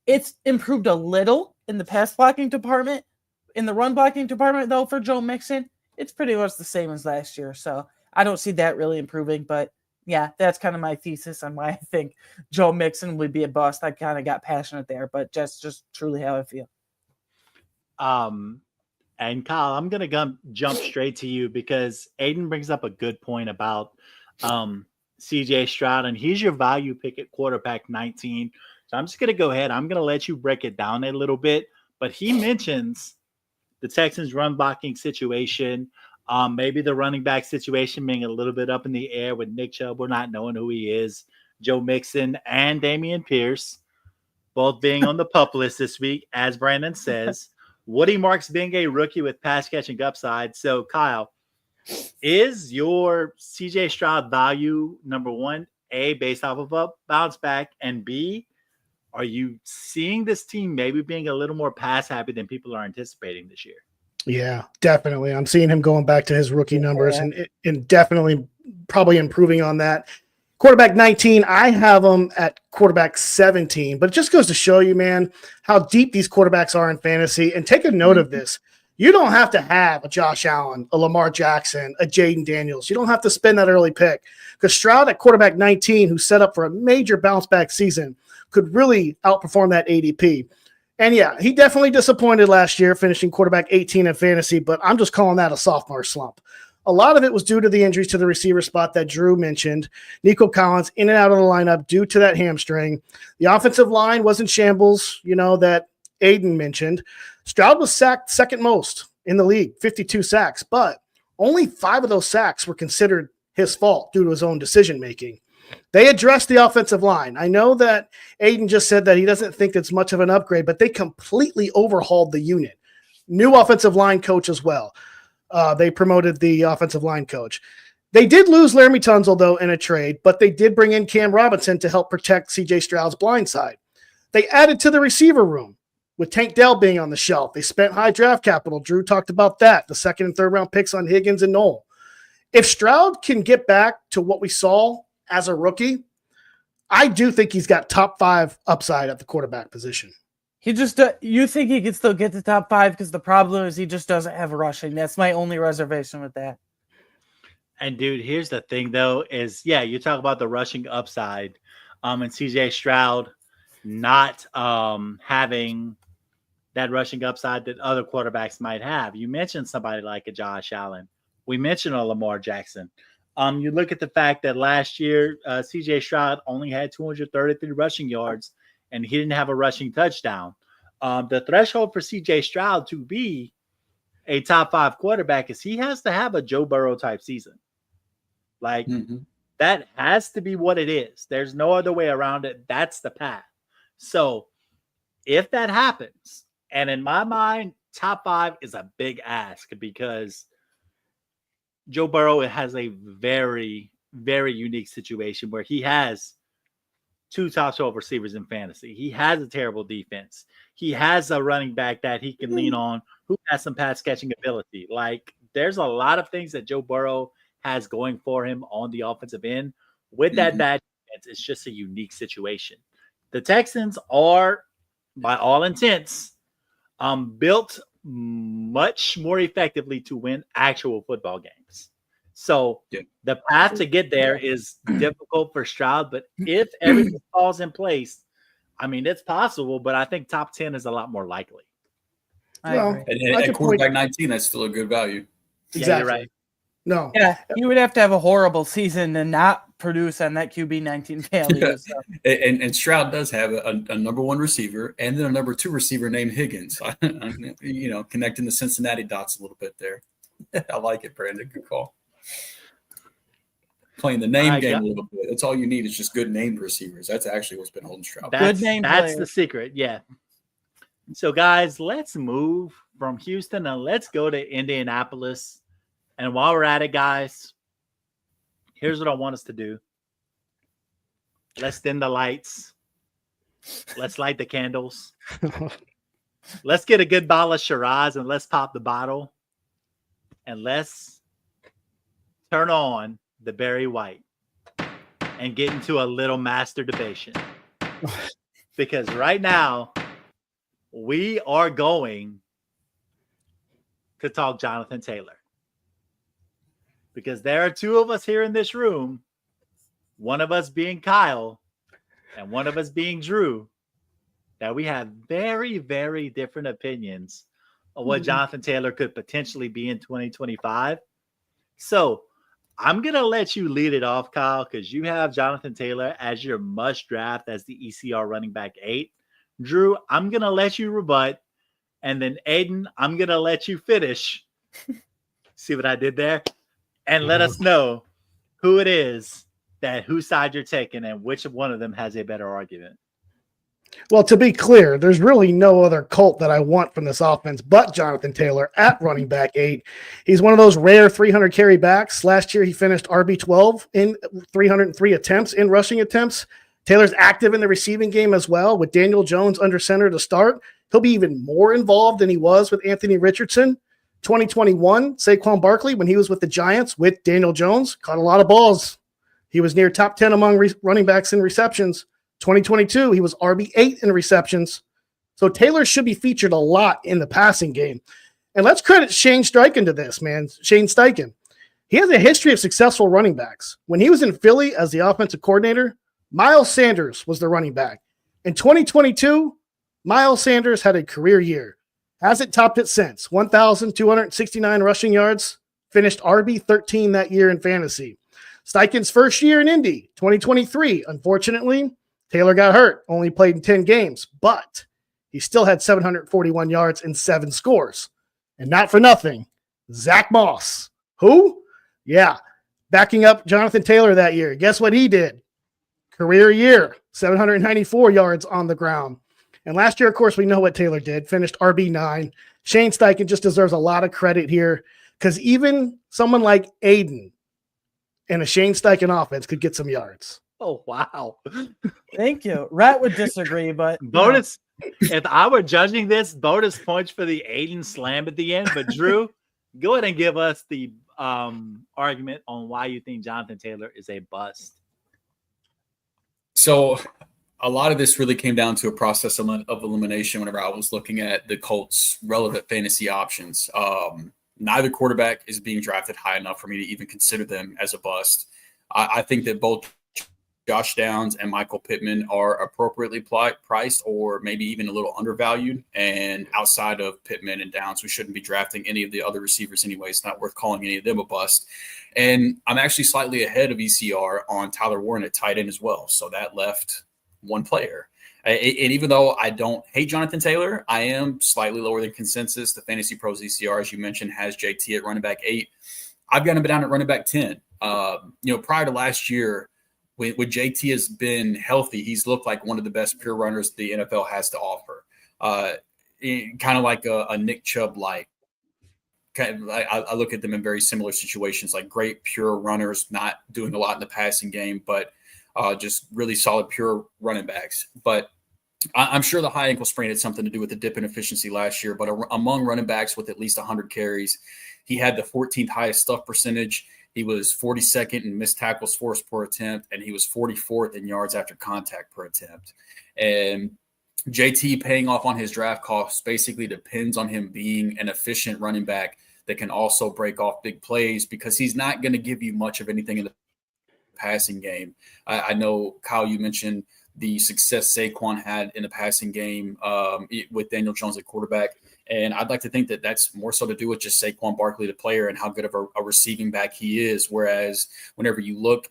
It's improved a little in the pass blocking department. In the run blocking department, though, for Joe Mixon, it's pretty much the same as last year. So I don't see that really improving. But, yeah, that's kind of my thesis on why I think Joe Mixon would be a bust. I kind of got passionate there, but just truly how I feel. And Kyle, I'm going to jump straight to you because Aidan brings up a good point about CJ Stroud, and he's your value pick at quarterback 19. So I'm just going to go ahead. I'm going to let you break it down a little bit. But he mentions the Texans run blocking situation, maybe the running back situation being a little bit up in the air with Nick Chubb. We're not knowing who he is. Joe Mixon and Dameon Pierce both being on the PUP list this week, as Brandon says. Woody Marks being a rookie with pass catching upside. So, Kyle, is your CJ Stroud value, number one, A, based off of a bounce back, and B, are you seeing this team maybe being a little more pass happy than people are anticipating this year? Yeah, definitely. I'm seeing him going back to his rookie numbers and definitely probably improving on that. Quarterback 19, I have him at quarterback 17, but it just goes to show you, man, how deep these quarterbacks are in fantasy. And take a note of this. You don't have to have a Josh Allen, a Lamar Jackson, a Jaden Daniels. You don't have to spend that early pick because Stroud at quarterback 19, who's set up for a major bounce back season, could really outperform that ADP. And yeah, he definitely disappointed last year, finishing quarterback 18 in fantasy, but I'm just calling that a sophomore slump. A lot of it was due to the injuries to the receiver spot that Drew mentioned. Nico Collins in and out of the lineup due to that hamstring. The offensive line was in shambles, that Aidan mentioned. Stroud was sacked second most in the league, 52 sacks, but only 5 of those sacks were considered his fault due to his own decision-making. They addressed the offensive line. I know that Aidan just said that he doesn't think it's much of an upgrade, but they completely overhauled the unit. New offensive line coach as well. They promoted the offensive line coach. They did lose Laramie Tunzel, though, in a trade, but they did bring in Cam Robinson to help protect C.J. Stroud's blind side. They added to the receiver room with Tank Dell being on the shelf. They spent high draft capital. Drew talked about that, the second and third round picks on Higgins and Knoll. If Stroud can get back to what we saw as a rookie, I do think he's got top 5 upside at the quarterback position. He just, you think he could still get to top 5 because the problem is he just doesn't have rushing. That's my only reservation with that. And dude, here's the thing though, is you talk about the rushing upside, and CJ Stroud not having that rushing upside that other quarterbacks might have. You mentioned somebody like a Josh Allen. We mentioned a Lamar Jackson. You look at the fact that last year, C.J. Stroud only had 233 rushing yards, and he didn't have a rushing touchdown. The threshold for C.J. Stroud to be a top 5 quarterback is he has to have a Joe Burrow type season. Like, that has to be what it is. There's no other way around it. That's the path. So if that happens, and in my mind, top 5 is a big ask because Joe Burrow has a very, very unique situation where he has 2 top 12 receivers in fantasy. He has a terrible defense. He has a running back that he can lean on who has some pass catching ability. Like, there's a lot of things that Joe Burrow has going for him on the offensive end. With that bad defense, it's just a unique situation. The Texans are, by all intents, built much more effectively to win actual football games. So the path to get there is difficult for Stroud, but if everything falls in place, I mean, it's possible, but I think top 10 is a lot more likely. And at quarterback 19, that's still a good value. Exactly. Yeah, you're right. No. Yeah, you would have to have a horrible season and not produce on that QB 19 value. So. And Stroud does have a number 1 receiver and then a number 2 receiver named Higgins. Connecting the Cincinnati dots a little bit there. I like it, Brandon. Good call. Playing the name game a little bit. That's all you need is just good named receivers. That's actually what's been holding Stroud. That's the secret. Yeah. So, guys, let's move from Houston and let's go to Indianapolis. And while we're at it, guys, here's what I want us to do. Let's dim the lights. Let's light the candles. Let's get a good bottle of Shiraz and let's pop the bottle. And let's turn on the Barry White and get into a little master debation. Because right now, we are going to talk Jonathan Taylor. Because there are 2 of us here in this room, one of us being Kyle and one of us being Drew, that we have very, very different opinions of what Jonathan Taylor could potentially be in 2025. So I'm going to let you lead it off, Kyle, because you have Jonathan Taylor as your must draft as the ECR running back 8. Drew, I'm going to let you rebut. And then Aidan, I'm going to let you finish. See what I did there? And let us know who it is whose side you're taking and which one of them has a better argument. Well, to be clear, there's really no other Colt that I want from this offense but Jonathan Taylor at running back 8. He's one of those rare 300 carry backs. Last year, he finished RB12 in 303 attempts in rushing attempts. Taylor's active in the receiving game as well with Daniel Jones under center to start. He'll be even more involved than he was with Anthony Richardson. 2021, Saquon Barkley, when he was with the Giants with Daniel Jones, caught a lot of balls. He was near top 10 among running backs in receptions. 2022, he was RB8 in receptions. So Taylor should be featured a lot in the passing game. And let's credit Shane Steichen to this, man. Shane Steichen. He has a history of successful running backs. When he was in Philly as the offensive coordinator, Miles Sanders was the running back. In 2022, Miles Sanders had a career year. Hasn't topped it since. 1,269 rushing yards. Finished RB13 that year in fantasy. Steichen's first year in Indy, 2023. Unfortunately, Taylor got hurt. Only played in 10 games. But he still had 741 yards and 7 scores. And not for nothing, Zach Moss. Who? Yeah. Backing up Jonathan Taylor that year. Guess what he did? Career year. 794 yards on the ground. And last year, of course, we know what Taylor did. Finished RB9. Shane Steichen just deserves a lot of credit here because even someone like Aidan in a Shane Steichen offense could get some yards. Oh, wow. Thank you. Rhett would disagree, but bonus. If I were judging this, bonus points for the Aidan slam at the end. But Drew, go ahead and give us the argument on why you think Jonathan Taylor is a bust. So a lot of this really came down to a process of elimination whenever I was looking at the Colts' relevant fantasy options. Neither quarterback is being drafted high enough for me to even consider them as a bust. I think that both Josh Downs and Michael Pittman are appropriately priced or maybe even a little undervalued. And outside of Pittman and Downs, we shouldn't be drafting any of the other receivers anyway. It's not worth calling any of them a bust. And I'm actually slightly ahead of ECR on Tyler Warren at tight end as well. So that left one player. And even though I don't hate Jonathan Taylor, I am slightly lower than consensus. The Fantasy Pros ECR, as you mentioned, has JT at running back 8. I've got him down at running back 10. Prior to last year, when JT has been healthy, he's looked like one of the best pure runners the NFL has to offer. Kind of like a Nick Chubb-like. I look at them in very similar situations, like great pure runners, not doing a lot in the passing game, but just really solid pure running backs. But I'm sure the high ankle sprain had something to do with the dip in efficiency last year. But among running backs with at least 100 carries, he had the 14th highest stuff percentage. He was 42nd in missed tackles forced per attempt, and he was 44th in yards after contact per attempt. And JT paying off on his draft costs basically depends on him being an efficient running back that can also break off big plays, because he's not going to give you much of anything in the passing game. I know, Kyle, you mentioned the success Saquon had in the passing game with Daniel Jones at quarterback. And I'd like to think that that's more so to do with just Saquon Barkley, the player, and how good of a receiving back he is. Whereas whenever you look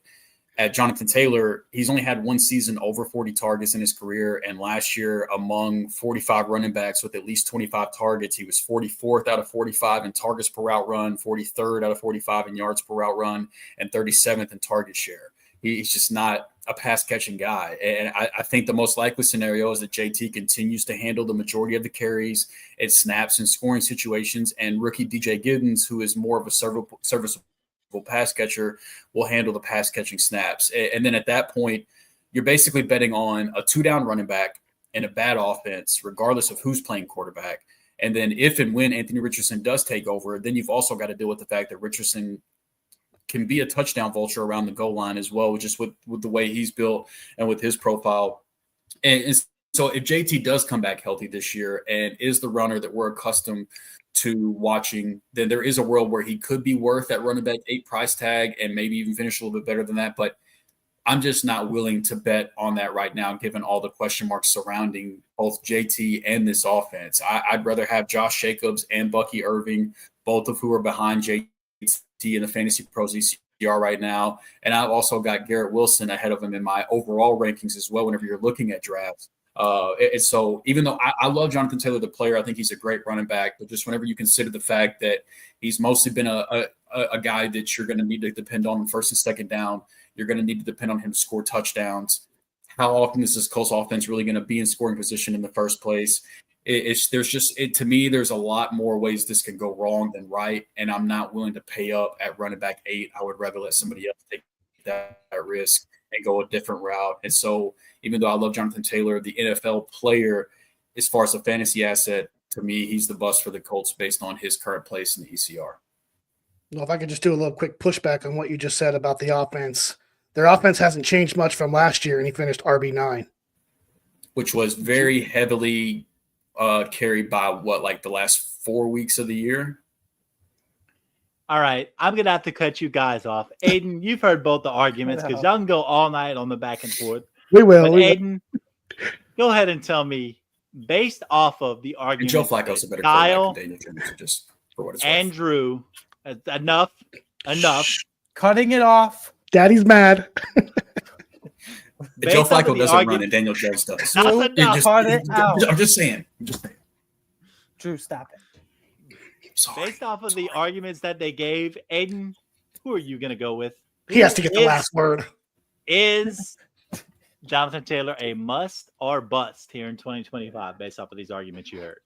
at Jonathan Taylor, he's only had one season over 40 targets in his career. And last year, among 45 running backs with at least 25 targets, he was 44th out of 45 in targets per route run, 43rd out of 45 in yards per route run, and 37th in target share. He's just not a pass-catching guy. And I think the most likely scenario is that JT continues to handle the majority of the carries at snaps and scoring situations, and rookie DJ Giddens, who is more of a serviceable pass catcher, will handle the pass-catching snaps. And then at that point, you're basically betting on a two-down running back and a bad offense, regardless of who's playing quarterback. And then if and when Anthony Richardson does take over, then you've also got to deal with the fact that Richardson can be a touchdown vulture around the goal line as well, just with the way he's built and with his profile. And so if JT does come back healthy this year and is the runner that we're accustomed to watching, then there is a world where he could be worth that running back 8 price tag and maybe even finish a little bit better than that. But I'm just not willing to bet on that right now, given all the question marks surrounding both JT and this offense. I'd rather have Josh Jacobs and Bucky Irving, both of who are behind JT in the Fantasy Pros ECR right now. And I've also got Garrett Wilson ahead of him in my overall rankings as well whenever you're looking at drafts. And so even though I love Jonathan Taylor, the player, I think he's a great running back, but just whenever you consider the fact that he's mostly been a guy that you're going to need to depend on first and second down, you're going to need to depend on him to score touchdowns. How often is this Colts offense really going to be in scoring position in the first place? To me, there's a lot more ways this can go wrong than right, and I'm not willing to pay up at running back 8. I would rather let somebody else take that risk and go a different route. And so even though I love Jonathan Taylor, the NFL player, as far as a fantasy asset, to me, he's the bust for the Colts based on his current place in the ECR. Well, if I could just do a little quick pushback on what you just said about the offense. Their offense hasn't changed much from last year, and he finished RB9. Which was very heavily carried by the last 4 weeks of the year. All right, I'm gonna have to cut you guys off. Aidan, you've heard both the arguments because y'all can go all night on the back and forth. We will. But Aidan, go ahead and tell me, based off of the argument, Joe Flacco's a better Kyle than Daniel Jones, just for what it's and worth. Drew, enough. Cutting it off. Daddy's mad. Joe Flacco doesn't run and Daniel Jones does. I'm just saying. Drew, stop it. Sorry. Based off of the arguments that they gave, Aidan, who are you going to go with? He has to get the last word. Is Jonathan Taylor a must or bust here in 2025 based off of these arguments you heard?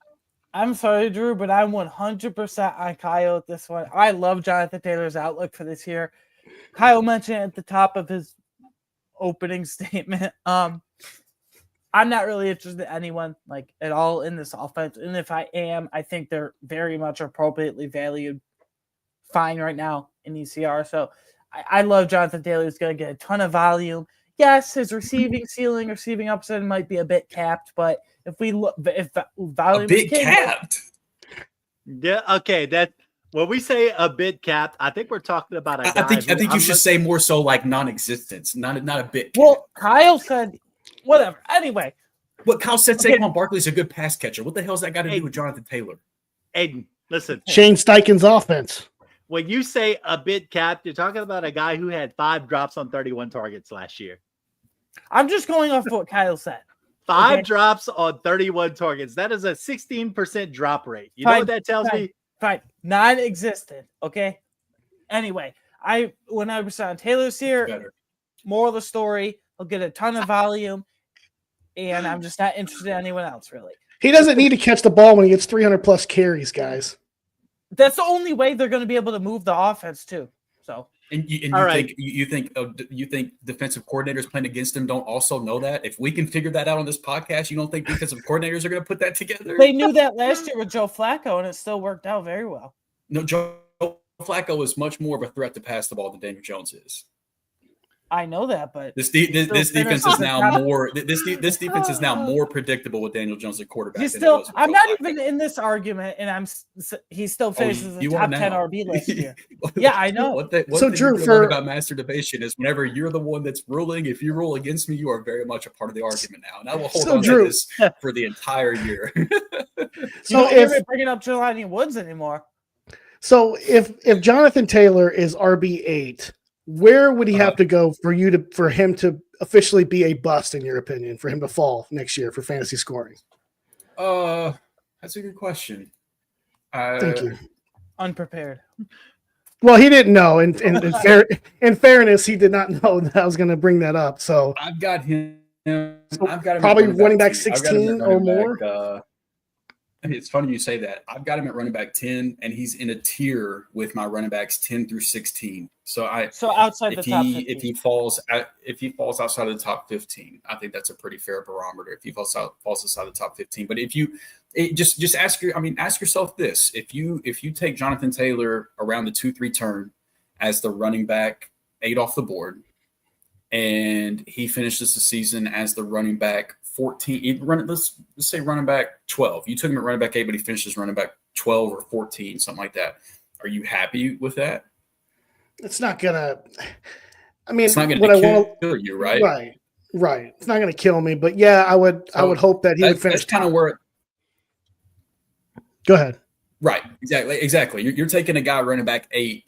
I'm sorry, Drew, but I'm 100% on Kyle with this one. I love Jonathan Taylor's outlook for this year. Kyle mentioned at the top of his opening statement. I'm not really interested in anyone at all in this offense. And if I am, I think they're very much appropriately valued fine right now in ECR. So I love Jonathan Taylor. He's going to get a ton of volume. Yes, his receiving ceiling, receiving upside might be a bit capped, but if volume a bit capped. Yeah, okay. When we say a bit capped, I think we're talking about a guy. I think you should say more so like non-existence, not a bit. Well, Kyle said whatever. Anyway, what Kyle said, Okay. Saquon Barkley's a good pass catcher. What the hell's that got to do with Jonathan Taylor? Aidan, listen. Shane Steichen's offense. When you say a bit capped, you're talking about a guy who had 5 drops on 31 targets last year. I'm just going off what Kyle said. 5 Okay. drops on 31 targets. That is a 16% drop rate. You know Fine, what that tells fine. me? Fine, non-existent. Okay. Anyway, when I was on Taylor's here, Better. moral of the story, he'll get a ton of volume, and I'm just not interested in anyone else really. He doesn't need to catch the ball when he gets 300 plus carries, guys. That's the only way they're going to be able to move the offense too. So And you right. think defensive coordinators playing against him don't also know that? If we can figure that out on this podcast, you don't think defensive coordinators are going to put that together? they knew that last year with Joe Flacco, and it still worked out very well. No, Joe Flacco is much more of a threat to pass the ball than Daniel Jones is. I know that, but This defense finished is in the now top- more. This defense is now more predictable with Daniel Jones at quarterback. he's than it still. was with I'm Joe not Flacco. even in this argument, and he still finishes the You top are 10 now. RB last year. Yeah, I know. One So, thing Drew, you for- learn about masturbation is whenever you're the one that's ruling, if you rule against me, you are very much a part of the argument now. And I will hold So, on Drew- to this for the entire year. You So don't hear me if bringing up Jelani Woods anymore. if Jonathan Taylor is RB8, where would he have to go for him to officially be a bust, in your opinion, for him to fall next year for fantasy scoring? That's a good question. Thank you. Unprepared. Well, he didn't know. In fairness, he did not know that I was going to bring that up. So I've got him. I've got him probably at running back 10. I've got him at 16 or running back, more? it's funny you say that. I've got him at running back 10, and he's in a tier with my running backs 10 through 16. So outside the if top he 15. if he falls outside of the top 15, I think that's a pretty fair barometer. If he falls outside the top 15, but if you just ask yourself this: if you take Jonathan Taylor around the 2-3 turn as the running back 8 off the board, and he finishes the season as the running back 14, let's say running back 12. You took him at running back 8, but he finishes running back 12 or 14, something like that. Are you happy with that? it's not going to – I mean, It's not going what I to want kill you, right? Right. It's not going to kill me. But, yeah, I would hope that he would finish. That's kind of where Go ahead. right. Exactly. You're taking a guy running back 8,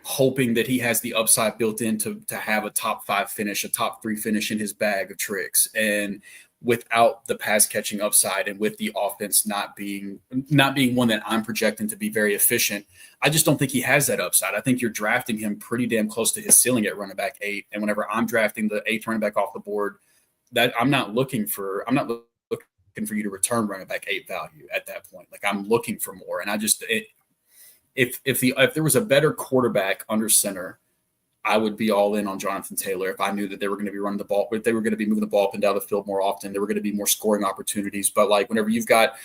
hoping that he has the upside built in to have a top 5 finish, a top 3 finish in his bag of tricks. And without the pass catching upside and with the offense not being one that I'm projecting to be very efficient, I just don't think he has that upside. I think you're drafting him pretty damn close to his ceiling at running back 8. And whenever I'm drafting the 8th running back off the board, that I'm not looking for you to return running back 8 value at that point. Like, I'm looking for more. And I just if there was a better quarterback under center, I would be all in on Jonathan Taylor if I knew that they were going to be running the ball, if they were going to be moving the ball up and down the field more often, there were going to be more scoring opportunities. But like, whenever you've got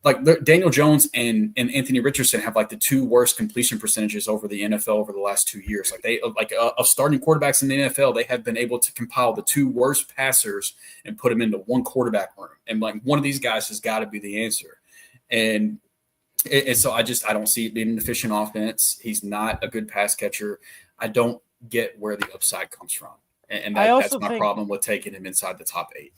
like Daniel Jones and Anthony Richardson have like the 2 worst completion percentages over the NFL over the last 2 years. Like of starting quarterbacks in the NFL, they have been able to compile the 2 worst passers and put them into one quarterback room. And like, one of these guys has got to be the answer. And so I don't see it being an efficient offense. He's not a good pass catcher. I don't get where the upside comes from. And that's my problem with taking him inside the top 8.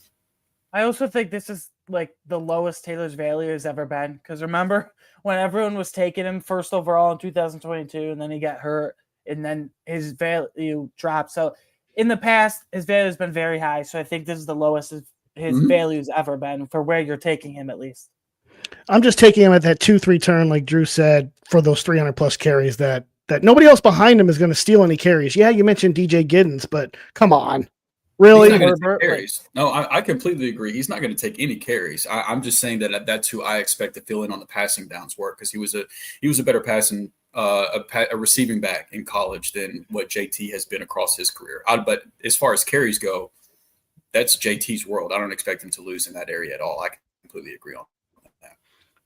I also think this is like the lowest Taylor's value has ever been. Because remember when everyone was taking him first overall in 2022, and then he got hurt, and then his value dropped. So in the past, his value has been very high. So I think this is the lowest his value's ever been for where you're taking him, at least. I'm just taking him at that 2-3 turn, like Drew said, for those 300 plus carries that nobody else behind him is going to steal any carries. Yeah, you mentioned DJ Giddens, but come on. Really? He's not going to take carries. No, I completely agree. He's not going to take any carries. I'm just saying that that's who I expect to fill in on the passing downs work, because he was a better passing a receiving back in college than what JT has been across his career. But as far as carries go, that's JT's world. I don't expect him to lose in that area at all. I completely agree on that.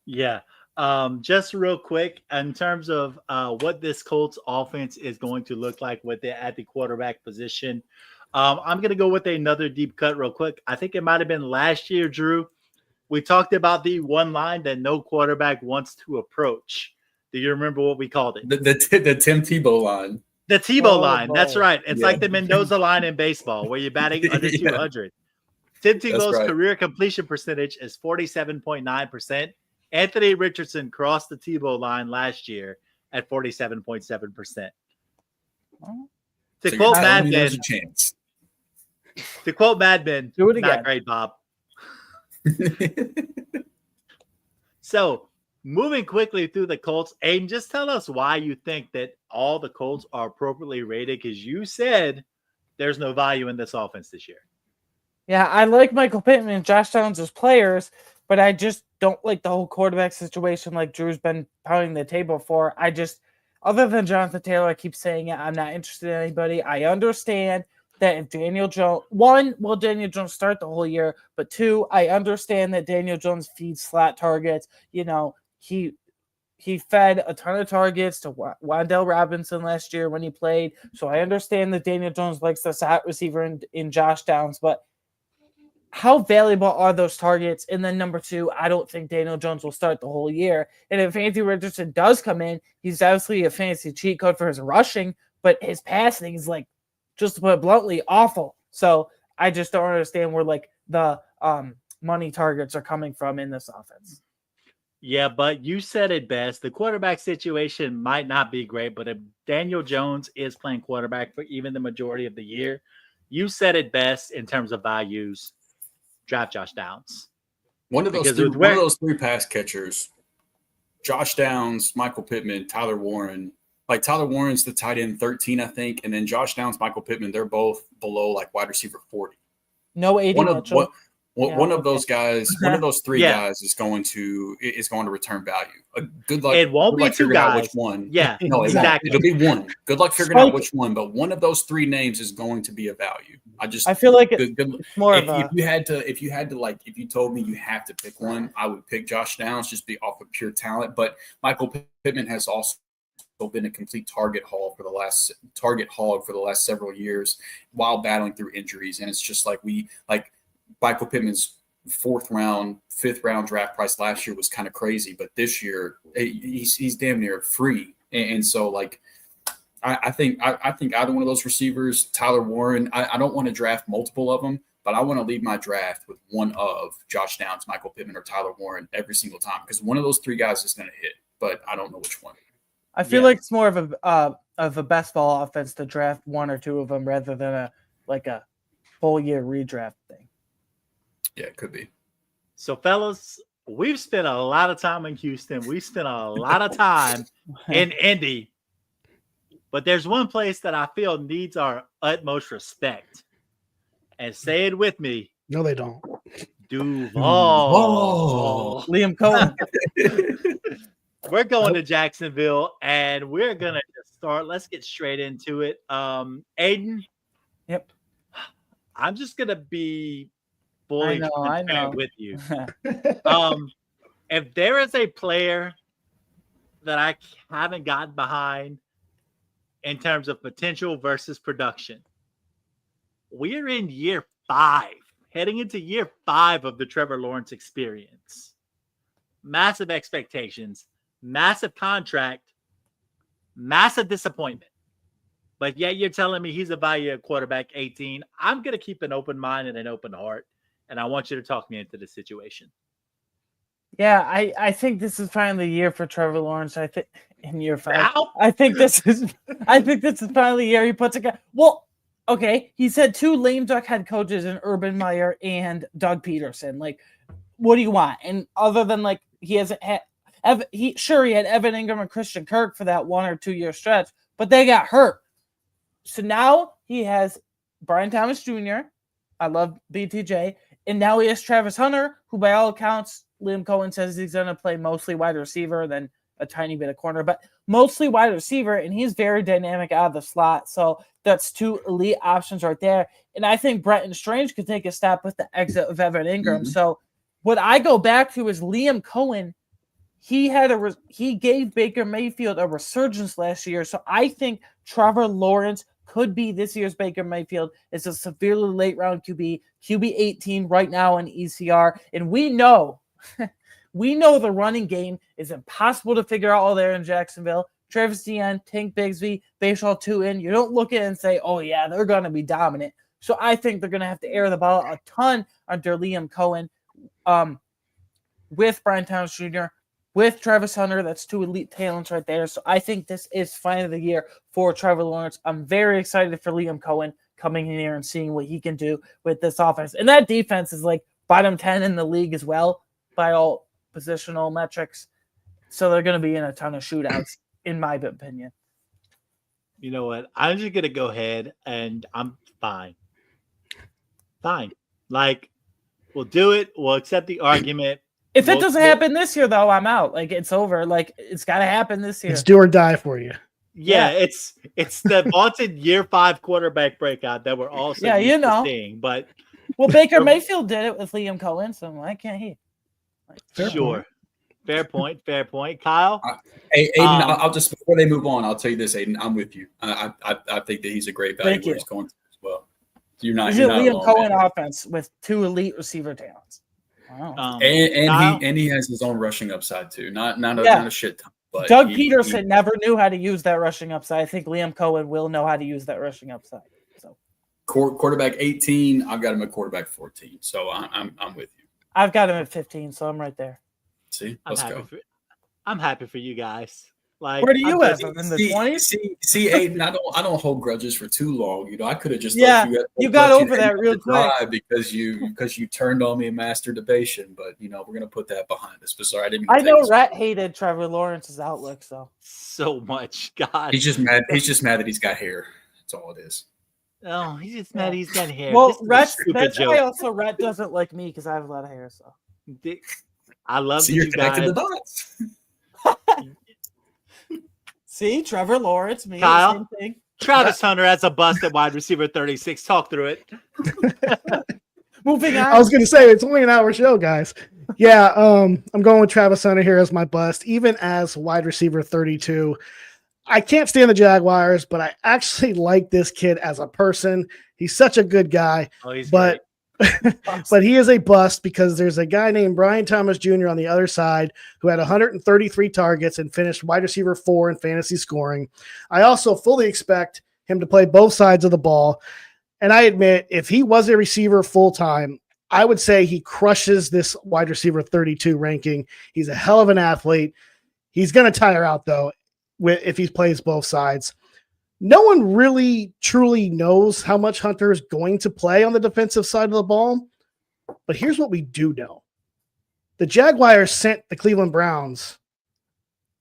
Yeah. Just real quick, in terms of what this Colts offense is going to look like with it at the quarterback position, I'm going to go with another deep cut real quick. I think it might have been last year, Drew. We talked about the one line that no quarterback wants to approach. Do you remember what we called it? The Tim Tebow line. The Tebow line. That's right. It's Yeah. like the Mendoza line in baseball where you're batting under Yeah. 200. Tim Tebow's right. career completion percentage is 47.9%. Anthony Richardson crossed the Tebow line last year at 47.7%. To So quote you're telling Mad me Men, there's a chance. to quote Mad Men, Do it again. not great, Bob. So moving quickly through the Colts, Aidan, just tell us why you think that all the Colts are appropriately rated, because you said there's no value in this offense this year. Yeah, I like Michael Pittman and Josh Downs as players, but I just don't like the whole quarterback situation like Drew's been pounding the table for. Other than Jonathan Taylor, I keep saying it, I'm not interested in anybody. I understand that if Daniel Jones, will Daniel Jones start the whole year? But two, I understand that Daniel Jones feeds flat targets. You know, he fed a ton of targets to Wan'Dale Robinson last year when he played. So I understand that Daniel Jones likes the slot receiver in Josh Downs, but how valuable are those targets? And then number two, I don't think Daniel Jones will start the whole year. And if Anthony Richardson does come in, he's obviously a fantasy cheat code for his rushing, but his passing is, like, just to put it bluntly, awful. So I just don't understand where, like, the money targets are coming from in this offense. Yeah, but you said it best. The quarterback situation might not be great, but if Daniel Jones is playing quarterback for even the majority of the year, you said it best in terms of values. Draft Josh Downs. One of those three pass catchers, Josh Downs, Michael Pittman, Tyler Warren. Like, Tyler Warren's the tight end 13, I think, and then Josh Downs, Michael Pittman, they're both below, like, wide receiver 40. No Aidan Mitchell. One of those guys, one of those three guys is going to return value. Good luck. It won't be two guys. Out which one? Yeah, no, exactly. It'll be one. Good luck figuring out which one. But one of those three names is going to be a value. I feel like it's more of a. If you told me you have to pick one, I would pick Josh Downs just be off of pure talent. But Michael Pittman has also been a complete target hog for the last several years while battling through injuries, and it's just like Michael Pittman's 4th round, 5th round draft price last year was kind of crazy, but this year he's damn near free. And so, like, I think either one of those receivers, Tyler Warren, I don't want to draft multiple of them, but I want to leave my draft with one of Josh Downs, Michael Pittman, or Tyler Warren every single time, because one of those three guys is going to hit, but I don't know which one. I feel like it's more of a best ball offense to draft one or two of them rather than a full year redraft thing. Yeah, it could be. So, fellas, we've spent a lot of time in Houston. We spent a lot of time in Indy. But there's one place that I feel needs our utmost respect. And say it with me. No, they don't. Duval. Liam Cohen. We're going to Jacksonville, and we're going to start. Let's get straight into it. Aidan. Yep. I'm just going to be fully transparent with you. If there is a player that I haven't gotten behind in terms of potential versus production, we're in year 5, heading into year 5 of the Trevor Lawrence experience. Massive expectations, massive contract, massive disappointment. But yet you're telling me he's a value quarterback 18. I'm going to keep an open mind and an open heart, and I want you to talk me into the situation. Yeah, I think this is finally the year for Trevor Lawrence. I think in year 5. I think this is finally the year he puts a guy. Well, okay, he's had 2 lame duck head coaches in Urban Meyer and Doug Peterson. Like, what do you want? And other than, like, he hasn't had he had Evan Ingram and Christian Kirk for that 1 or 2 year stretch, but they got hurt. So now he has Brian Thomas Jr. I love BTJ. And now he has Travis Hunter, who by all accounts, Liam Cohen says he's going to play mostly wide receiver, then a tiny bit of corner, but mostly wide receiver. And he's very dynamic out of the slot. So that's 2 elite options right there. And I think Bretton Strange could take a step with the exit of Evan Ingram. Mm-hmm. So what I go back to is Liam Cohen. He gave Baker Mayfield a resurgence last year. So I think Trevor Lawrence could be this year's Baker Mayfield. It's a severely late round QB 18 right now in ECR. And we know We know the running game is impossible to figure out all there in Jacksonville. Travis Etienne, Tank Bigsby, Bashaw Tutin. You don't look at it and say, oh, yeah, they're going to be dominant. So I think they're going to have to air the ball a ton under Liam Cohen with Brian Thomas Jr., with Travis Hunter. That's two elite talents right there. So I think this is finally the year for Trevor Lawrence. I'm very excited for Liam Cohen coming in here and seeing what he can do with this offense. And that defense is like bottom 10 in the league as well by all positional metrics. So they're going to be in a ton of shootouts, in my opinion. You know what? I'm just going to go ahead and I'm fine. Fine. Like, we'll do it. We'll accept the argument. If it doesn't happen this year, though, I'm out. Like, it's over. Like, it's got to happen this year. It's do or die for you. Yeah, it's the vaunted year 5 quarterback breakout that we're all seeing. But Baker Mayfield did it with Liam Cohen, so why can't he? Fair point. Kyle? Hey, Aidan, I'll just, before they move on, I'll tell you this, Aidan, I'm with you. I think that he's a great value where he's going to as well. You're not Liam alone, Cohen man. offense with 2 elite receiver talents. Wow. And he has his own rushing upside too. Not a shit ton. But Doug Peterson never knew how to use that rushing upside. I think Liam Cohen will know how to use that rushing upside. So quarterback 18, I've got him at quarterback 14. So I'm with you. I've got him at 15, so I'm right there. See, let's go. I'm happy for you guys. Like, where do you have him in the 20s? See, Aidan, I don't hold grudges for too long. You know, I could have just you got over that real quick because you turned on me in masturbation. But you know, we're gonna put that behind us. But sorry, I know Rhett hated Trevor Lawrence's outlook so much. God, he's just mad. He's just mad that he's got hair. That's all it is. Oh, he's just mad he's got hair. Well, that's why also Rhett doesn't like me because I have a lot of hair. So I love so you're connecting the dots. See, Trevor Lawrence, me, Kyle, same thing. Travis Hunter has a bust at wide receiver 36. Talk through it. Moving on. I was going to say, it's only an hour show, guys. Yeah, I'm going with Travis Hunter here as my bust, even as wide receiver 32. I can't stand the Jaguars, but I actually like this kid as a person. He's such a good guy. Oh, he's but but he is a bust because there's a guy named Brian Thomas Jr. on the other side who had 133 targets and finished wide receiver 4 in fantasy scoring. I also fully expect him to play both sides of the ball. And I admit, if he was a receiver full-time, I would say he crushes this wide receiver 32 ranking. He's a hell of an athlete. He's going to tire out, though, if he plays both sides. No one really truly knows how much Hunter is going to play on the defensive side of the ball. But here's what we do know. The Jaguars sent the Cleveland Browns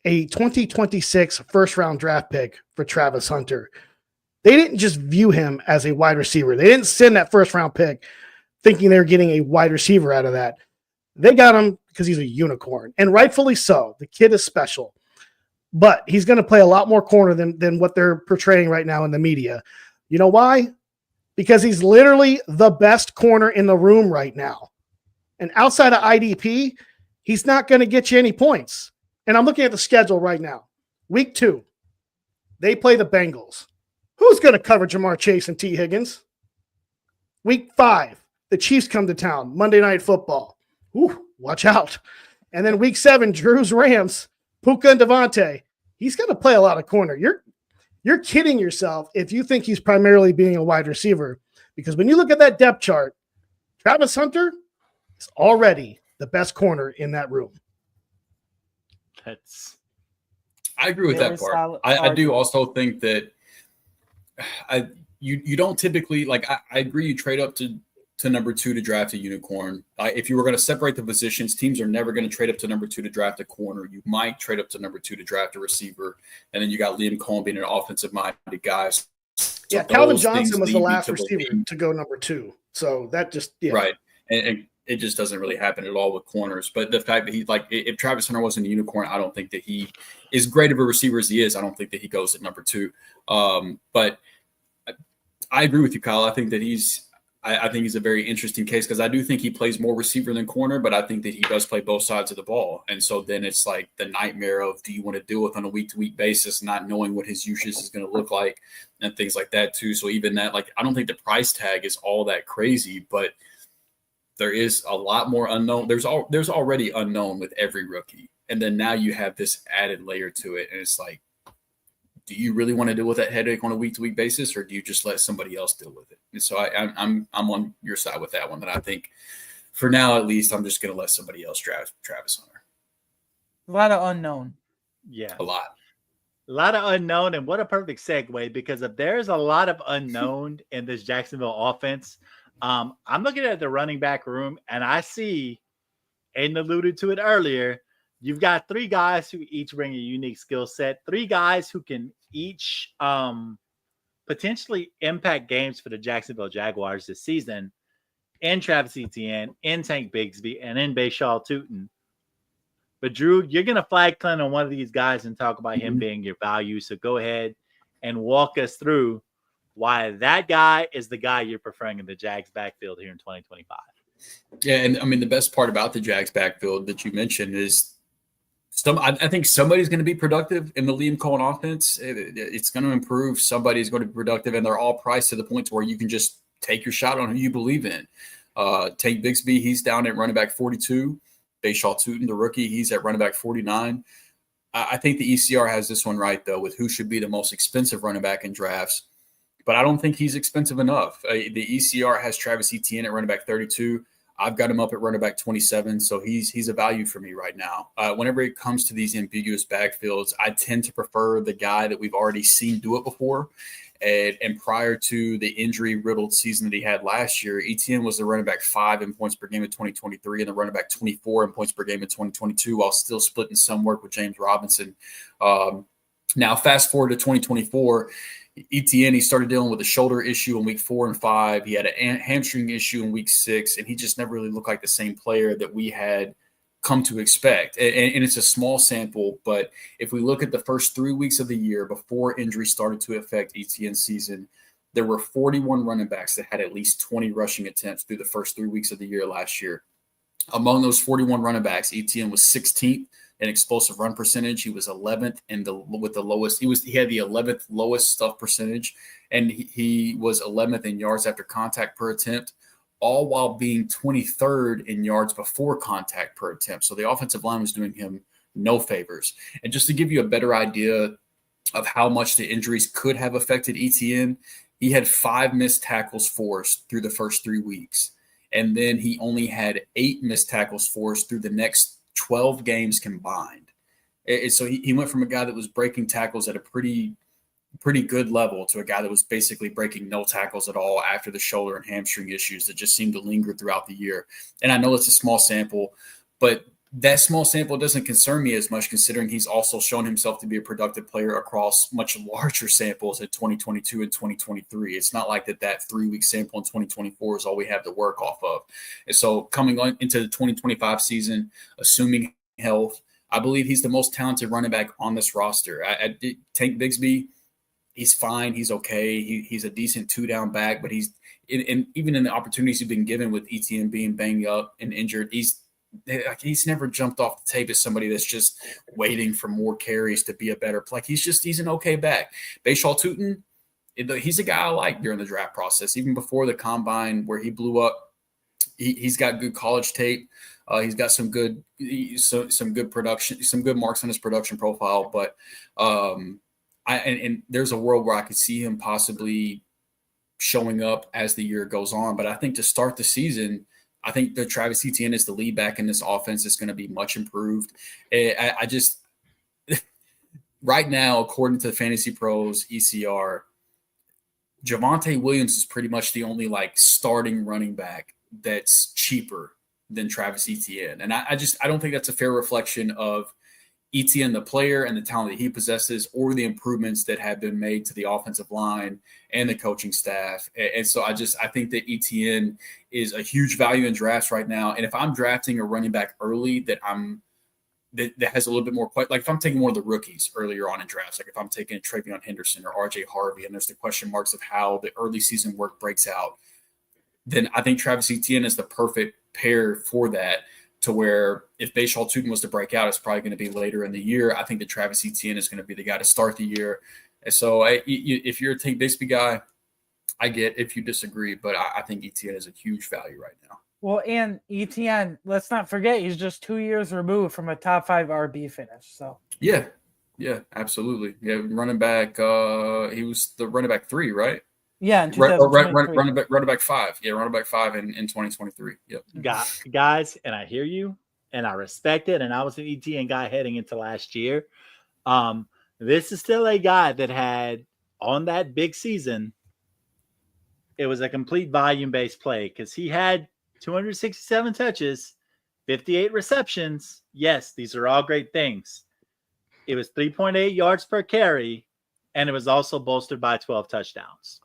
a 2026 first-round draft pick for Travis Hunter. They didn't just view him as a wide receiver. They didn't send that first-round pick thinking they were getting a wide receiver out of that. They got him because he's a unicorn, and rightfully so. The kid is special. But he's going to play a lot more corner than what they're portraying right now in the media. You know why? Because he's literally the best corner in the room right now. And outside of IDP, he's not going to get you any points. And I'm looking at the schedule right now. Week 2, they play the Bengals. Who's going to cover Jamar Chase and T. Higgins? Week 5, the Chiefs come to town. Monday Night Football. Ooh, watch out. And then week 7, Drew's Rams. Puka and Devontae, he's going to play a lot of corner. You're kidding yourself if you think he's primarily being a wide receiver, because when you look at that depth chart, Travis Hunter is already the best corner in that room. I agree with that part. I do also think that you don't typically, like, I agree you trade up to number 2 to draft a unicorn. If you were going to separate the positions, teams are never going to trade up to number 2 to draft a corner. You might trade up to number 2 to draft a receiver. And then you got Liam Cohen being an offensive-minded guy. So yeah, Calvin Johnson was the last receiver to go number 2. So that just, yeah. Right. And it just doesn't really happen at all with corners. But the fact that he's like, if Travis Hunter wasn't a unicorn, I don't think that he is great of a receiver as he is. I don't think that he goes at number 2. But I agree with you, Kyle. I think that I think he's a very interesting case because I do think he plays more receiver than corner, but I think that he does play both sides of the ball. And so then it's like the nightmare of, do you want to deal with on a week-to-week basis, not knowing what his usage is going to look like and things like that too. So even that, like, I don't think the price tag is all that crazy, but there is a lot more unknown. There's already unknown with every rookie. And then now you have this added layer to it. And it's like, do you really want to deal with that headache on a week-to-week basis, or do you just let somebody else deal with it? And so I'm on your side with that one, that I think for now, at least, I'm just going to let somebody else draft Travis Hunter. A lot of unknown. Yeah. A lot of unknown. And what a perfect segue, because if there's a lot of unknown in this Jacksonville offense, I'm looking at the running back room and I see, Aidan alluded to it earlier, you've got 3 guys who each bring a unique skill set, 3 guys who can each potentially impact games for the Jacksonville Jaguars this season, in Travis Etienne, in Tank Bigsby, and in Bashaw Tutin. But Drew, you're going to flag Clint on one of these guys and talk about him being your value. So go ahead and walk us through why that guy is the guy you're preferring in the Jags backfield here in 2025. Yeah, and I mean, the best part about the Jags backfield that you mentioned is I think somebody's going to be productive in the Liam Cohen offense. It's going to improve. Somebody's going to be productive, and they're all priced to the point to where you can just take your shot on who you believe in. Tank Bigsby, he's down at running back 42. Bashaw Tutin, the rookie, he's at running back 49. I think the ECR has this one right, though, with who should be the most expensive running back in drafts. But I don't think he's expensive enough. The ECR has Travis Etienne at running back 32. I've got him up at running back 27, so he's a value for me right now. Whenever it comes to these ambiguous backfields, I tend to prefer the guy that we've already seen do it before. And prior to the injury-riddled season that he had last year, Etienne was the running back 5 in points per game in 2023 and the running back 24 in points per game in 2022, while still splitting some work with James Robinson. Now, fast forward to 2024, Etienne, he started dealing with a shoulder issue in week 4 and 5. He had a hamstring issue in week 6, and he just never really looked like the same player that we had come to expect. And it's a small sample, but if we look at the first 3 weeks of the year before injury started to affect Etienne's season, there were 41 running backs that had at least 20 rushing attempts through the first 3 weeks of the year last year. Among those 41 running backs, Etienne was 16th in explosive run percentage. He was 11th with the lowest. He had the 11th lowest stuff percentage, and he was 11th in yards after contact per attempt, all while being 23rd in yards before contact per attempt. So the offensive line was doing him no favors. And just to give you a better idea of how much the injuries could have affected Etienne, he had 5 missed tackles forced through the first 3 weeks. And then he only had 8 missed tackles forced through the next 12 games combined. And so he went from a guy that was breaking tackles at a pretty good level to a guy that was basically breaking no tackles at all after the shoulder and hamstring issues that just seemed to linger throughout the year. And I know it's a small sample, but that small sample doesn't concern me as much, considering he's also shown himself to be a productive player across much larger samples in 2022 and 2023. It's not like that 3-week sample in 2024 is all we have to work off of. And so coming on into the 2025 season, assuming health, I believe he's the most talented running back on this roster. Tank Bigsby, he's fine. He's okay. He's a decent 2-down back, but even in the opportunities he's been given with Etienne being banged up and injured, he's never jumped off the tape as somebody that's just waiting for more carries to be a better play. He's an okay back. Bashaw Tutin, he's a guy I like during the draft process, even before the combine where he blew up. He's got good college tape. He's got some good production, some good marks on his production profile. But and there's a world where I could see him possibly showing up as the year goes on. But I think to start the season, I think that Travis Etienne is the lead back in this offense. It's going to be much improved. I just right now, according to the Fantasy Pros ECR, Javonte Williams is pretty much the only starting running back that's cheaper than Travis Etienne. And I don't think that's a fair reflection of Etienne, the player, and the talent that he possesses, or the improvements that have been made to the offensive line and the coaching staff. And so I think that Etienne is a huge value in drafts right now. And if I'm drafting a running back early that has a little bit more, like if I'm taking one of the rookies earlier on in drafts, like if I'm taking Travion Henderson or RJ Harvey, and there's the question marks of how the early season work breaks out, then I think Travis Etienne is the perfect pair for that. To where if Bashaw Tutin was to break out, it's probably going to be later in the year. I think that Travis Etienne is going to be the guy to start the year. And so if you're a Tank Bigsby guy, I get if you disagree, but I think Etienne is a huge value right now. Well, and ETN, let's not forget, he's just 2 years removed from a top 5 RB finish. So Yeah, absolutely. Yeah, running back. He was the running back 3, right? yeah, in 2023. Running back 5. Yeah, running back 5 in 2023. Yep. Guys, and I hear you, and I respect it. And I was an ETN guy heading into last year. This is still a guy that had on that big season. It was a complete volume-based play because he had 267 touches, 58 receptions. Yes, these are all great things. It was 3.8 yards per carry, and it was also bolstered by 12 touchdowns.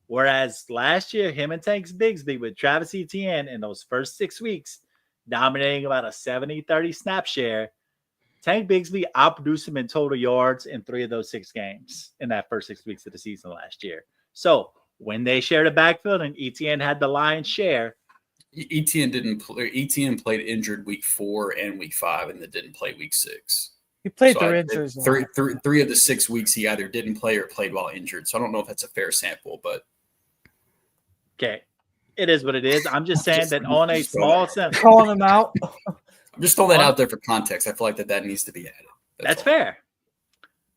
Whereas last year, him and Tank Bigsby with Travis Etienne in those first 6 weeks, dominating about a 70-30 snap share, Tank Bigsby outproduced him in total yards in 3 of those 6 games in that first 6 weeks of the season last year. So when they shared a backfield and Etienne had the lion's share, Etienne didn't play. Etienne played injured week 4 and week 5, and then didn't play week 6. He played through injuries. 3 of the 6 weeks he either didn't play or played while injured. So I don't know if that's a fair sample, but okay, it is what it is. I'm just saying that on a small sample, calling him out. I'm just throwing that out there for context. I feel like that needs to be added. That's fair.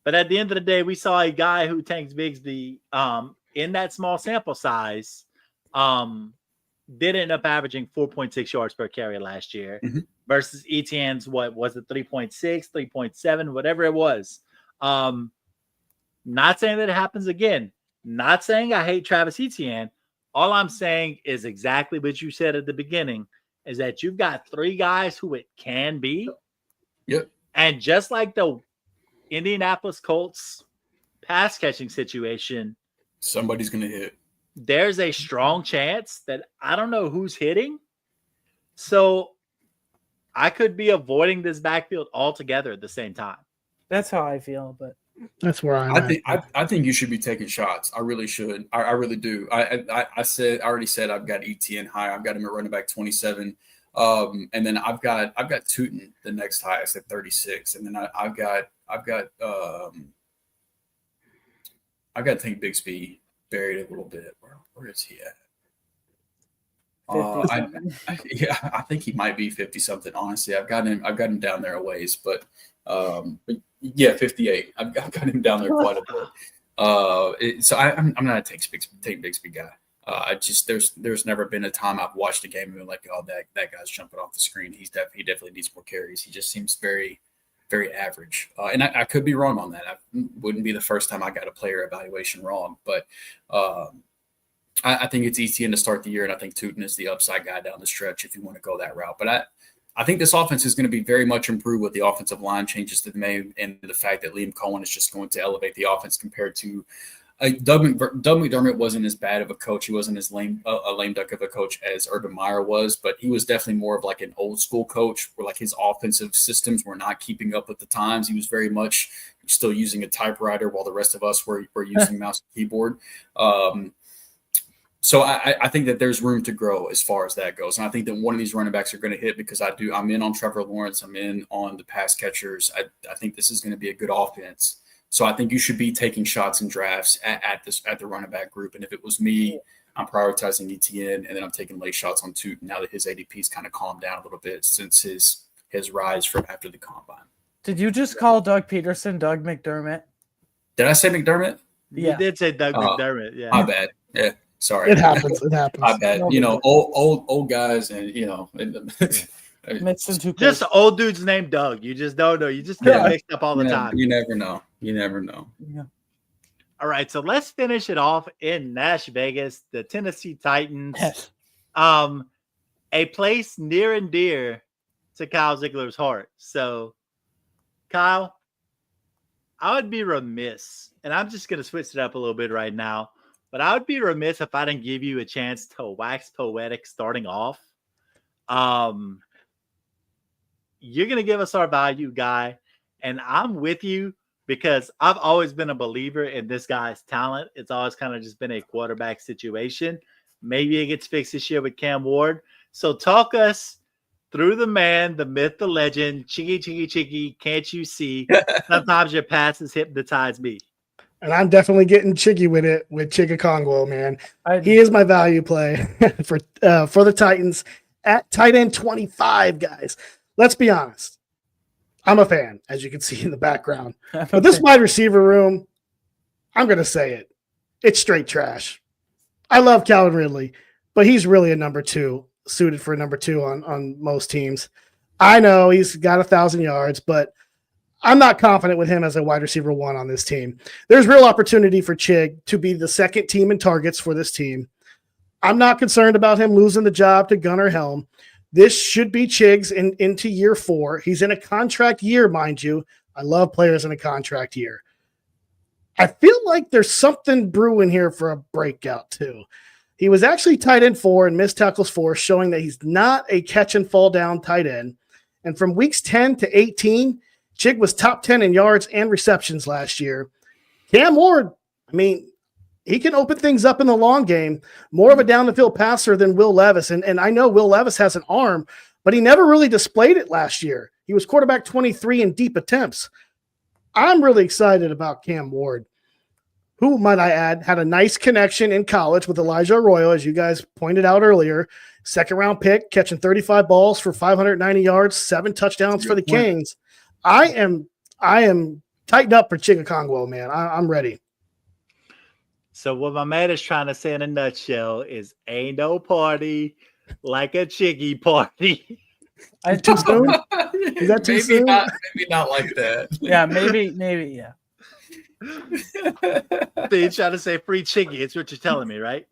But at the end of the day, we saw a guy who Tanks Bigsby in that small sample size did end up averaging 4.6 yards per carry last year versus Etienne's, what was it, 3.6, 3.7, whatever it was. Not saying that it happens again. Not saying I hate Travis Etienne. All I'm saying is exactly what you said at the beginning, is that you've got 3 guys who it can be. Yep. And just like the Indianapolis Colts pass catching situation, somebody's going to hit. There's a strong chance that I don't know who's hitting. So I could be avoiding this backfield altogether at the same time. That's how I feel, but that's where I think you should be taking shots. I really should. I really do. I already said I've got ETN high. I've got him at running back 27. And then I've got Tootin the next highest at 36. And then I've got Tank Bigsby buried a little bit. Where is he at? I think he might be 50 something. Honestly, I've got him down there a ways, but yeah, 58. I've got him down there quite a bit. So I'm not a Tank Bigsby guy. There's never been a time I've watched a game and been like, oh, that guy's jumping off the screen. He definitely needs more carries. He just seems very, very average. And I could be wrong on that. I wouldn't be the first time I got a player evaluation wrong, but I think it's ETN to start the year, and I think Tootin is the upside guy down the stretch if you want to go that route. But I think this offense is going to be very much improved with the offensive line changes that they made and the fact that Liam Cohen is just going to elevate the offense compared to Doug McDermott wasn't as bad of a coach. He wasn't as lame duck of a coach as Urban Meyer was, but he was definitely more of like an old school coach where like his offensive systems were not keeping up with the times. He was very much still using a typewriter while the rest of us were using mouse and keyboard. So I think that there's room to grow as far as that goes. And I think that one of these running backs are going to hit because I'm in on Trevor Lawrence. I'm in on the pass catchers. I think this is going to be a good offense. So I think you should be taking shots in drafts at the running back group. And if it was me, I'm prioritizing ETN, and then I'm taking late shots on Tootin now that his ADP's kind of calmed down a little bit since his rise from after the combine. Did you just call Doug Peterson Doug McDermott? Did I say McDermott? Yeah. You did say Doug McDermott. Yeah. My bad. Yeah. Sorry. It happens. My bad. Old guys and just old dudes named Doug. You just don't know. You just get mixed up all the time. You never know. Yeah. All right, so let's finish it off in Nash Vegas, the Tennessee Titans. Yes. A place near and dear to Kyle Ziegler's heart. So, Kyle, I would be remiss, and I'm just going to switch it up a little bit right now, but I would be remiss if I didn't give you a chance to wax poetic starting off. You're going to give us our value guy, and I'm with you because I've always been a believer in this guy's talent. It's always kind of just been a quarterback situation. Maybe it gets fixed this year with Cam Ward. So talk us through the man, the myth, the legend, Chiggy, can't you see? Sometimes your passes hypnotize me. And I'm definitely getting jiggy with it with Chigga Kongwo, man. He is my value play for the Titans. at tight end 25, guys. Let's be honest. I'm a fan, as you can see in the background. But this wide receiver room, I'm going to say it. It's straight trash. I love Calvin Ridley, but he's really a number 2, suited for a number 2 on most teams. I know he's got 1,000 yards, but I'm not confident with him as a wide receiver 1 on this team. There's real opportunity for Chig to be the second team in targets for this team. I'm not concerned about him losing the job to Gunnar Helm. This should be Chig's into year 4. He's in a contract year, mind you. I love players in a contract year. I feel like there's something brewing here for a breakout too. He was actually tight end 4 and missed tackles 4, showing that he's not a catch and fall down tight end. And from weeks 10 to 18, Chig was top 10 in yards and receptions last year. Cam Ward, I mean, he can open things up in the long game. More of a down the field passer than Will Levis. And I know Will Levis has an arm, but he never really displayed it last year. He was quarterback 23 in deep attempts. I'm really excited about Cam Ward, who, might I add, had a nice connection in college with Elijah Arroyo, as you guys pointed out earlier. Second-round pick, catching 35 balls for 590 yards, 7 touchdowns for the Kings. I am tightened up for Chigga, man. I'm ready. So what my man is trying to say in a nutshell is ain't no party like a Chiggy party. Too soon? Is that too soon? Maybe not like that. Yeah, maybe, yeah. So you're trying to say free Chiggy. It's what you're telling me, right?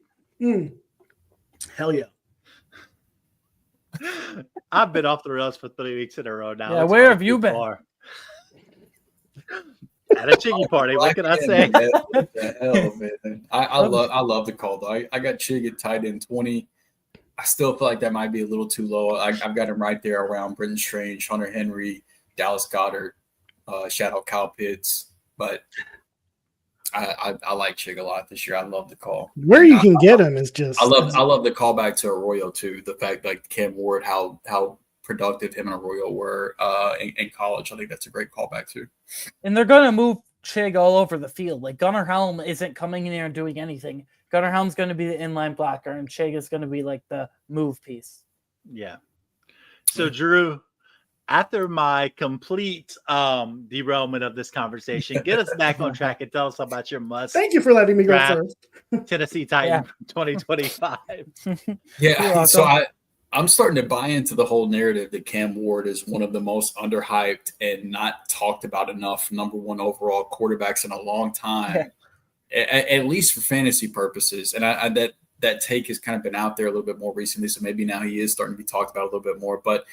Hell yeah. I've been off the rails for 3 weeks in a row now. Yeah, where have you been? At a Chiggy party. What can I say? What the hell, man? I love the call, though. I got Chig at tight end 20. I still feel like that might be a little too low. I've got him right there around Brenton Strange, Hunter Henry, Dallas Goedert, shout out Kyle Pitts. But I like Chig a lot this year. I love the call. Where you can get him is just. I love the callback to Arroyo too. The fact like Cam Ward, how productive him and Arroyo were in college. I think that's a great callback too. And they're gonna move Chig all over the field. Like Gunnar Helm isn't coming in there and doing anything. Gunnar Helm's going to be the inline blocker, and Chig is going to be like the move piece. Yeah. So Drew, after my complete derailment of this conversation, get us back on track and tell us about your must. Thank you for letting me go first. Tennessee Titan 2025. Yeah. So I'm starting to buy into the whole narrative that Cam Ward is one of the most underhyped and not talked about enough number 1 overall quarterbacks in a long time, at least for fantasy purposes. And that take has kind of been out there a little bit more recently. So maybe now he is starting to be talked about a little bit more. But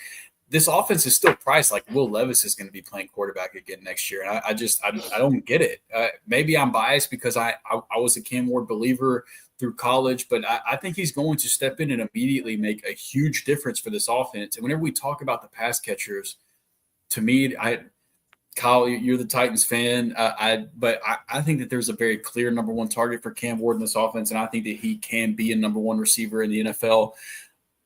this offense is still priced like Will Levis is going to be playing quarterback again next year. And I don't get it. Maybe I'm biased because I was a Cam Ward believer through college, but I think he's going to step in and immediately make a huge difference for this offense. And whenever we talk about the pass catchers, to me, Kyle, you're the Titans fan, but I think that there's a very clear number 1 target for Cam Ward in this offense, and I think that he can be a number 1 receiver in the NFL.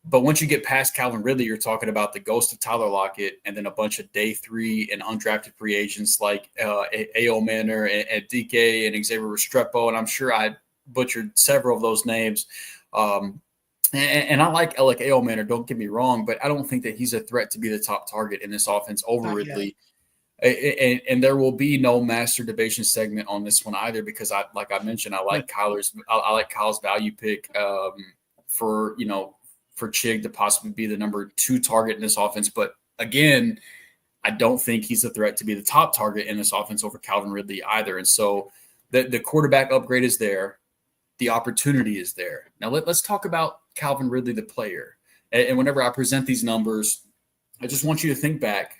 But once you get past Calvin Ridley, you're talking about the ghost of Tyler Lockett and then a bunch of day 3 and undrafted free agents like A.O. Manor and DK and Xavier Restrepo, and I'm sure I butchered several of those names. And I like A.O. Manor, don't get me wrong, but I don't think that he's a threat to be the top target in this offense over Ridley. And there will be no master debation segment on this one either, because like I mentioned, I like Kyle's value pick for Chig to possibly be the number 2 target in this offense. But again, I don't think he's a threat to be the top target in this offense over Calvin Ridley either. And so the quarterback upgrade is there. The opportunity is there. Now let's talk about Calvin Ridley, the player. And whenever I present these numbers, I just want you to think back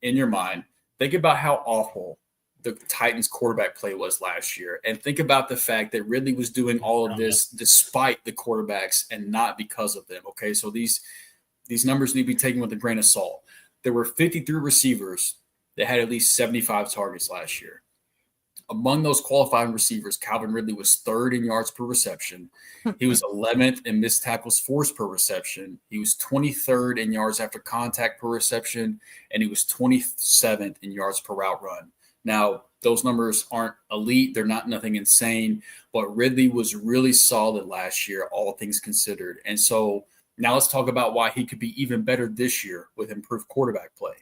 in your mind. Think about how awful the Titans quarterback play was last year. And think about the fact that Ridley was doing all of this despite the quarterbacks and not because of them. Okay, so these numbers need to be taken with a grain of salt. There were 53 receivers that had at least 75 targets last year. Among those qualifying receivers, Calvin Ridley was 3rd in yards per reception. He was 11th in missed tackles forced per reception. He was 23rd in yards after contact per reception, and he was 27th in yards per route run. Now, those numbers aren't elite. They're not nothing insane, but Ridley was really solid last year, all things considered. And so Now let's talk about why he could be even better this year with improved quarterback play.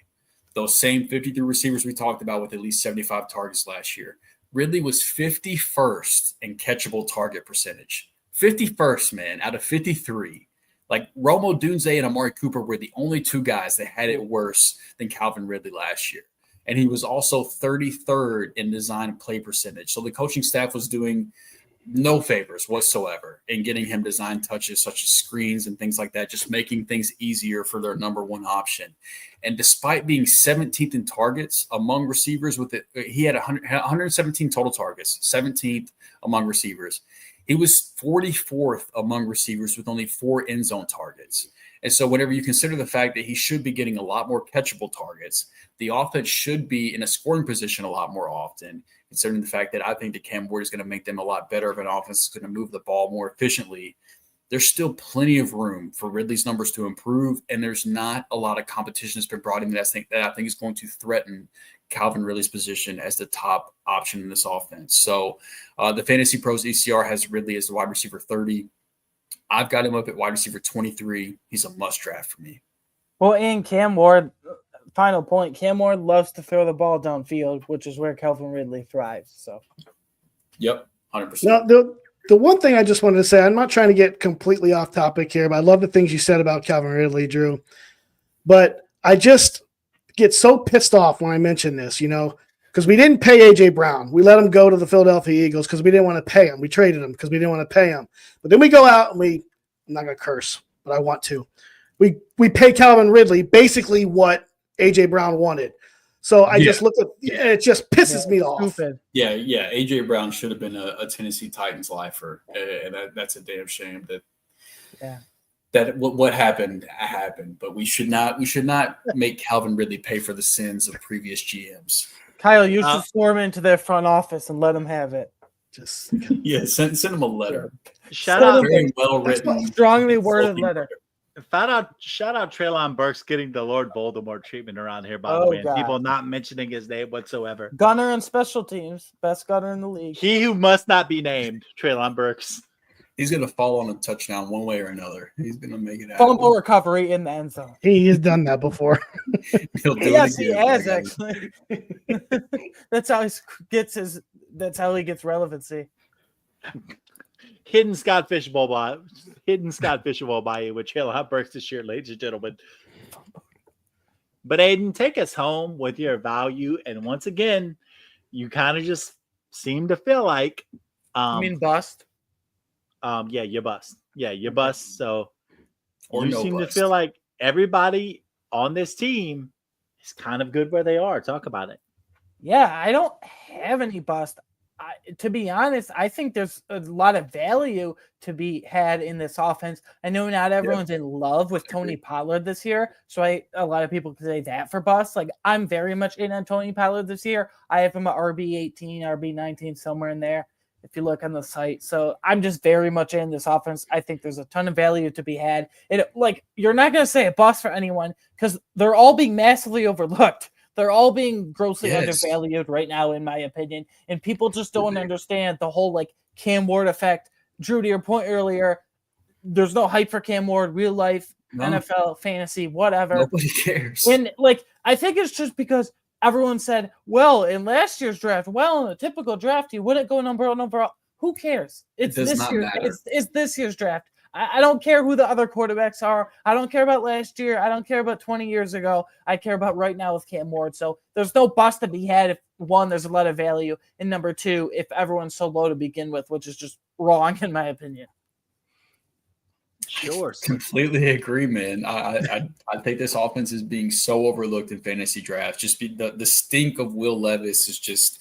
Those same 53 receivers we talked about with at least 75 targets last year. Ridley was 51st in catchable target percentage. 51st, man, out of 53. Like Romo Dunze and Amari Cooper were the only two guys that had it worse than Calvin Ridley last year. And he was also 33rd in design play percentage. So the coaching staff was doing no favors whatsoever in getting him design touches such as screens and things like that, just making things easier for their number one option. And despite being 17th in targets among receivers he had 117 total targets, 17th among receivers. He was 44th among receivers with only 4 end zone targets. And so whenever you consider the fact that he should be getting a lot more catchable targets, the offense should be in a scoring position a lot more often, considering the fact that I think that Cam Ward is going to make them a lot better of an offense, that's going to move the ball more efficiently. There's still plenty of room for Ridley's numbers to improve, and there's not a lot of competition that's been brought in that I think is going to threaten Calvin Ridley's position as the top option in this offense. So the Fantasy Pros ECR has Ridley as the wide receiver 30. I've got him up at wide receiver 23. He's a must draft for me. Well, and Cam Ward, final point, Cam Ward loves to throw the ball downfield, which is where Calvin Ridley thrives. So, yep, 100%. Now, the one thing I just wanted to say, I'm not trying to get completely off topic here, but I love the things you said about Calvin Ridley, Drew. But I just get so pissed off when I mention this, because we didn't pay A.J. Brown. We let him go to the Philadelphia Eagles because we didn't want to pay him. We traded him because we didn't want to pay him. But then we go out and I'm not going to curse, but I want to. We pay Calvin Ridley basically what A.J. Brown wanted. So I just look at it just pisses me off. Stupid. Yeah. A.J. Brown should have been a Tennessee Titans lifer, and that's a damn shame that what happened, but we should not make Calvin Ridley pay for the sins of previous GMs. Kyle, you should storm into their front office and let them have it. Just send them a letter. Shout out, very well written, strongly worded letter. Shout out Treylon Burks getting the Lord Voldemort treatment around here, by the way. And people not mentioning his name whatsoever. Gunner and special teams, best gunner in the league. He who must not be named, Treylon Burks. He's going to fall on a touchdown one way or another. He's going to make it happen. Fumble recovery in the end zone. He has done that before. He'll do Yes, it he again. has actually. That's how he gets relevancy. Hidden Scott Fishbowl by you with Treylon Burks this year, ladies and gentlemen. But Aidan, take us home with your value. And once again, you kind of just seem to feel like I mean bust. You bust. Yeah, you bust. So Or you no seem to bust. feel like everybody on this team is kind of good where they are. Talk about it. Yeah, I don't have any bust. To be honest, I think there's a lot of value to be had in this offense. I know not everyone's in love with Tony Pollard this year, so a lot of people could say that for bust. Like, I'm very much in on Tony Pollard this year. I have him at RB18, RB19, somewhere in there, if you look on the site. So I'm just very much in this offense. I think there's a ton of value to be had. You're not going to say a bust for anyone because they're all being massively overlooked. They're all being grossly undervalued right now, in my opinion. And people just don't understand the whole Cam Ward effect. Drew, to your point earlier, there's no hype for Cam Ward, real life, NFL, fantasy, whatever. Nobody cares. And I think it's just because everyone said, well, in last year's draft, in a typical draft, you wouldn't go number one. Who cares? It's this year's draft. I don't care who the other quarterbacks are. I don't care about last year. I don't care about 20 years ago. I care about right now with Cam Ward. So there's no bust to be had if, one, there's a lot of value, and number two, if everyone's so low to begin with, which is just wrong in my opinion. Sure. Completely agree, man. I think this offense is being so overlooked in fantasy drafts. Just the stink of Will Levis is just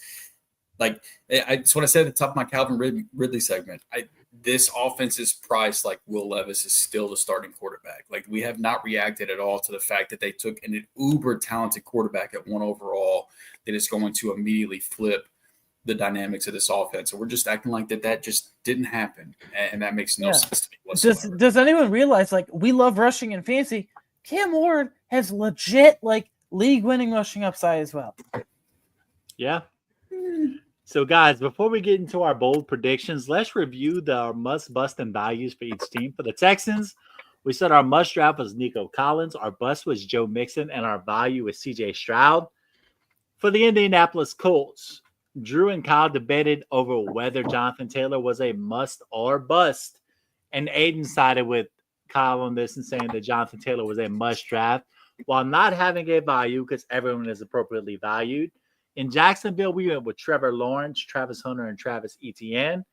it's what I said at the top of my Calvin Ridley segment. This offense is priced like Will Levis is still the starting quarterback. We have not reacted at all to the fact that they took an uber talented quarterback at 1 overall that is going to immediately flip the dynamics of this offense. So we're just acting like that just didn't happen. And that makes no sense to me whatsoever. Does anyone realize, we love rushing in fantasy? Cam Ward has legit, league-winning rushing upside as well. Yeah. So, guys, before we get into our bold predictions, let's review the must-bust and values for each team. For the Texans, We said our must draft was Nico Collins, our bust was Joe Mixon, and our value was CJ Stroud. For the Indianapolis Colts, Drew and Kyle debated over whether Jonathan Taylor was a must or bust, and Aidan sided with Kyle on this and saying that Jonathan Taylor was a must draft while not having a value because everyone is appropriately valued. In Jacksonville, we went with Trevor Lawrence, Travis Hunter, and Travis Etienne.